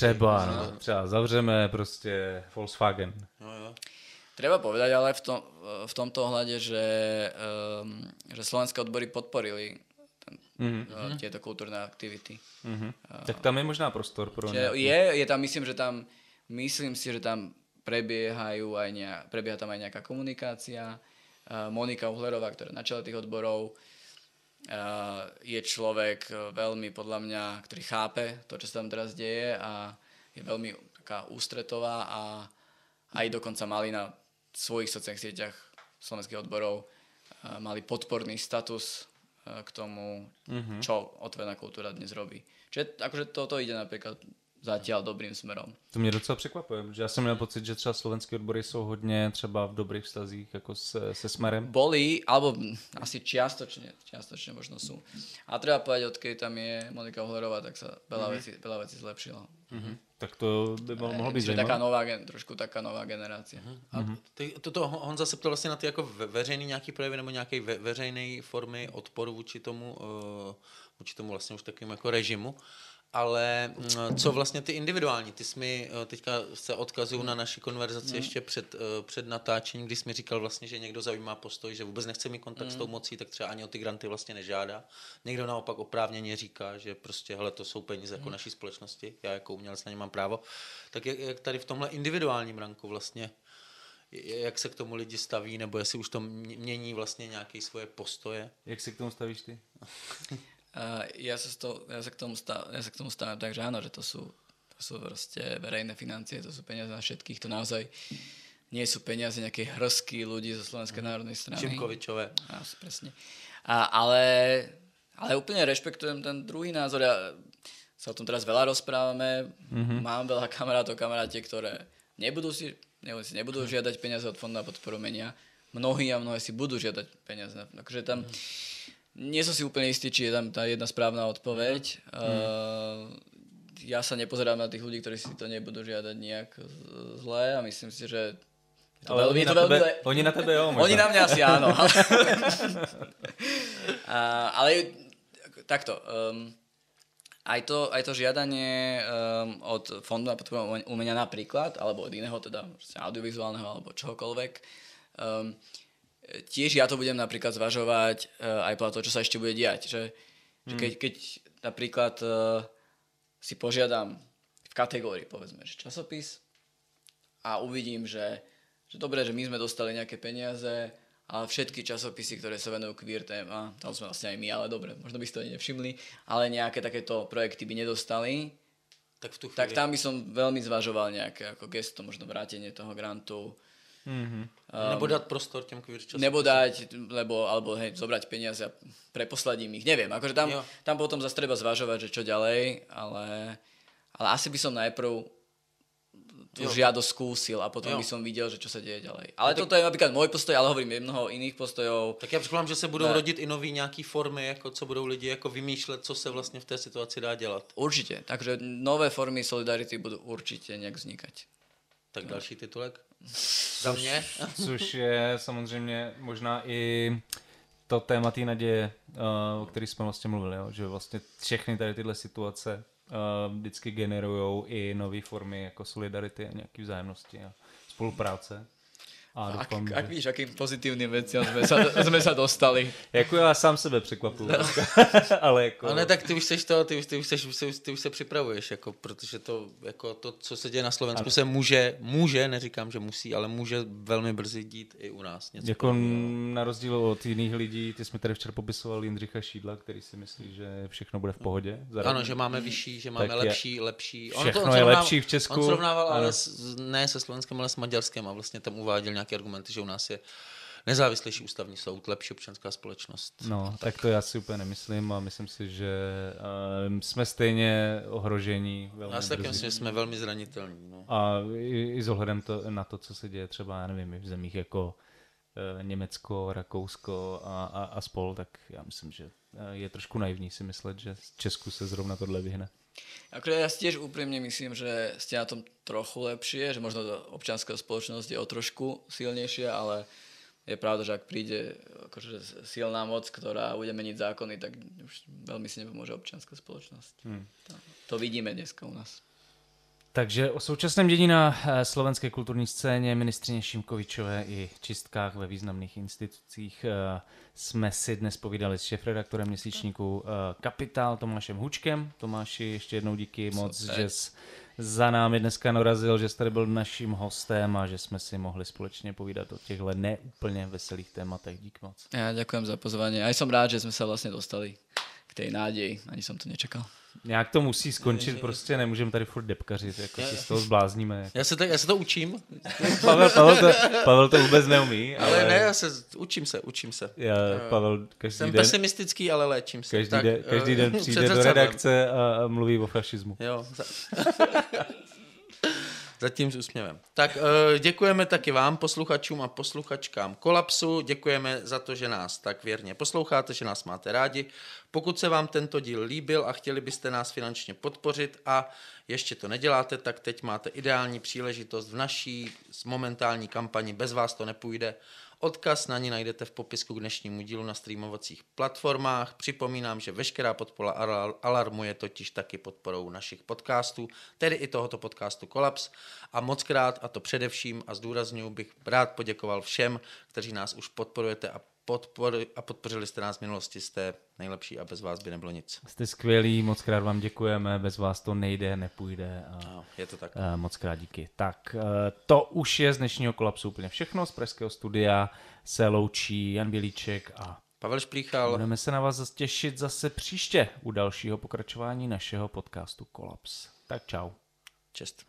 Speaker 1: Třeba zavřeme prostě Volkswagen.
Speaker 2: Jo.
Speaker 3: Treba povedať ale v tomto ohľade, že slovenské odbory podporili tieto kultúrne aktivity.
Speaker 1: Tak tam je možná prostor pro
Speaker 3: je tam, myslím si, že tam prebieha tam aj nejaká komunikácia. Monika Uhlerová, ktorá je na čele tých odborov, je človek veľmi, podľa mňa, ktorý chápe to, čo sa tam teraz deje a je veľmi taká ústretová a aj dokonca mali na svojich sociálnych sieťach slovenských odborov mali podporný status k tomu, čo Otvorená kultúra dnes robí. Čiže akože toto ide napríklad zatiaľ dobrým smerom.
Speaker 1: To mě docela překvapuje, že já jsem měl pocit, že třeba slovenské odbory jsou hodně třeba v dobrých vztazích jako se Smerem.
Speaker 3: Boli, alebo asi čiastočne možno sú. A treba povedať, odkedy tam je Monika Uhlerová, tak sa veľa vecí zlepšilo.
Speaker 1: Tak to by mohlo být
Speaker 3: zajímavé. Trošku taká nová generácia.
Speaker 2: A toto Honza se ptal vlastně na ty jako veřejný nějaký projevy nebo nějaké veřejné formy odporu vůči tomu vlastně už takovým jako režimu. Ale co vlastně ty individuální? Ty jsi mi teďka se odkazuju na naši konverzaci ještě před natáčením, kdy jsi mi říkal vlastně, že někdo zaujímá postoj, že vůbec nechce mít kontakt s tou mocí, tak třeba ani o ty granty vlastně nežádá. Někdo naopak oprávněně říká, že prostě hele, to jsou peníze jako naší společnosti, já jako umělec na ně mám právo. Tak jak tady v tomhle individuálním ranku vlastně, jak se k tomu lidi staví, nebo jestli už to mění vlastně nějaké svoje postoje?
Speaker 1: Jak se k tomu stavíš ty?
Speaker 3: Ja sa k tomu stavím tak, že áno, že to sú proste verejné financie, to sú peniaze na všetkých, to naozaj nie sú peniaze nejakej hrsky ľudí zo Slovenskej národnej strany.
Speaker 2: Šimkovičové.
Speaker 3: Presne. Ale úplne rešpektujem ten druhý názor. Ja sa o tom teraz veľa rozprávame, mám veľa kamarátie, ktoré nebudú žiadať peniaze od Fondu na podporu umenia. Mnohé si budú žiadať peniaze. Takže tam nie som si úplne istý, či je tam tá jedna správna odpoveď. Ja sa nepozerám na tých ľudí, ktorí si to nebudú žiadať nejak zle a myslím si, že
Speaker 1: ale oni na tebe jo, možná.
Speaker 3: Oni na mňa asi áno. Ale takto. Aj to žiadanie od Fondu na podporu umenia napríklad, alebo od iného, teda audiovizuálneho, alebo čohokoľvek, tiež ja to budem napríklad zvažovať aj podľa toho, čo sa ešte bude diať. Že keď napríklad si požiadam v kategórii, povedzme, že časopis a uvidím, že dobre, že my sme dostali nejaké peniaze, ale všetky časopisy, ktoré sa venujú queer téma, tam sme vlastne aj my, ale dobre, možno by ste to ani nevšimli, ale nejaké takéto projekty by nedostali, tak tam by som veľmi zvažoval nejaké ako gesto, možno vrátenie toho grantu.
Speaker 2: Nebo dať prostor tým queer časopisom.
Speaker 3: Nebo dať, alebo hej, zobrať peniaze a preposlať im ich. Neviem, akože tam potom zase treba zvažovať, že čo ďalej, ale asi by som najprv tú žiadosť skúsil a potom by som videl, že čo sa deje ďalej. Ale toto je napríklad môj postoj, ale hovorím, je mnoho iných postojov.
Speaker 2: Tak já předpokládám, že se budou rodit i nový nějaký formy, jako co budou lidi jako vymýšlet, co se vlastně v té situaci dá dělat.
Speaker 3: Určite, takže nové formy solidarity budú určite nejak vznikať.
Speaker 2: Tak další titulek za mě.
Speaker 1: Což je samozřejmě možná i to téma té naděje, o který jsme vlastně mluvili, jo? Že vlastně všechny tady tyhle situace vždycky generujou i nové formy jako solidarity a nějaký vzájemnosti a spolupráce. A doufám,
Speaker 3: ak víš, akým pozitívnym veciam sme sa dostali.
Speaker 1: Jako já sám sebe překvapuju. Ale jako...
Speaker 2: Ale tak ty už seš to, ty už se připravuješ, jako, protože to, jako to, co se děje na Slovensku, se může, neříkám, že musí, ale může velmi brzy dít i u nás. Něco
Speaker 1: jako na rozdíl od jiných lidí, ty jsme tady včera popisovali Jindřicha Šídla, který si myslí, že všechno bude v pohodě.
Speaker 2: Ano, že máme vyšší, že máme lepší.
Speaker 1: Všechno je lepší v Česku.
Speaker 2: On srovnával ale ne se Slovenskem, ale s Maďarskem a vlastně tam uváděl nějaké argumenty, že u nás je nezávislejší ústavní soud, lepší občanská společnost.
Speaker 1: No, tak to já si úplně nemyslím a myslím si, že jsme stejně ohrožení.
Speaker 2: Já si taky myslím, že jsme velmi zranitelní. No.
Speaker 1: A i s ohledem na to, co se děje třeba, já nevím, v zemích jako Německo, Rakousko a spol, tak já myslím, že je trošku naivní si myslet, že z Česku se zrovna tohle vyhne.
Speaker 3: Akože ja si tiež úprimne myslím, že ste na tom trochu lepšie, že možno občianská spoločnosť je o trošku silnejšia, ale je pravda, že ak príde akože silná moc, ktorá bude meniť zákony, tak už veľmi si nepomôže občianská spoločnosť. To vidíme dneska u nás.
Speaker 1: Takže o současném dění na slovenské kulturní scéně, ministryně Šimkovičové i čistkách ve významných institucích jsme si dnes povídali s šéfredaktorem měsíčníku Kapitál Tomášem Hučkem. Tomáši, ještě jednou díky moc, že jsi za námi dneska dorazil, že jsi tady byl naším hostem a že jsme si mohli společně povídat o těchto neúplně veselých tématech. Dík moc.
Speaker 3: Ja ďakujem za pozvanie. Aj som rád, že sme sa vlastne dostali k tej nádeji. Ani som to nečakal.
Speaker 1: Nějak to musí skončit, prostě nemůžeme tady furt depkařit, jako se z toho zblázníme.
Speaker 2: Já se to učím.
Speaker 1: Pavel to vůbec neumí.
Speaker 2: Ale ne, učím se.
Speaker 1: Pavel
Speaker 2: Jsem pesimistický, ale léčím se.
Speaker 1: Každý den přijde do redakce a mluví o fašismu.
Speaker 2: Jo. Zatím s úsměvem. Tak děkujeme taky vám, posluchačům a posluchačkám Kolapsu. Děkujeme za to, že nás tak věrně posloucháte, že nás máte rádi. Pokud se vám tento díl líbil a chtěli byste nás finančně podpořit a ještě to neděláte, tak teď máte ideální příležitost v naší momentální kampani Bez vás to nepůjde. Odkaz na ní najdete v popisku k dnešnímu dílu na streamovacích platformách. Připomínám, že veškerá podpora Alarmu je totiž taky podporou našich podcastů, tedy i tohoto podcastu Kolaps. A mockrát, a to především a zdůrazňuji, bych rád poděkoval všem, kteří nás už podporujete a podpořili jste nás v minulosti, jste nejlepší a bez vás by nebylo nic.
Speaker 1: Jste skvělí, moc krát vám děkujeme, bez vás to nejde, nepůjde.
Speaker 2: Je to tak.
Speaker 1: Moc krát díky. Tak to už je z dnešního Kolapsu úplně všechno. Z pražského studia se loučí Jan Bělíček a
Speaker 2: Pavel Šplíchal.
Speaker 1: Budeme se na vás těšit zase příště u dalšího pokračování našeho podcastu Kolaps. Tak čau.
Speaker 2: Čest.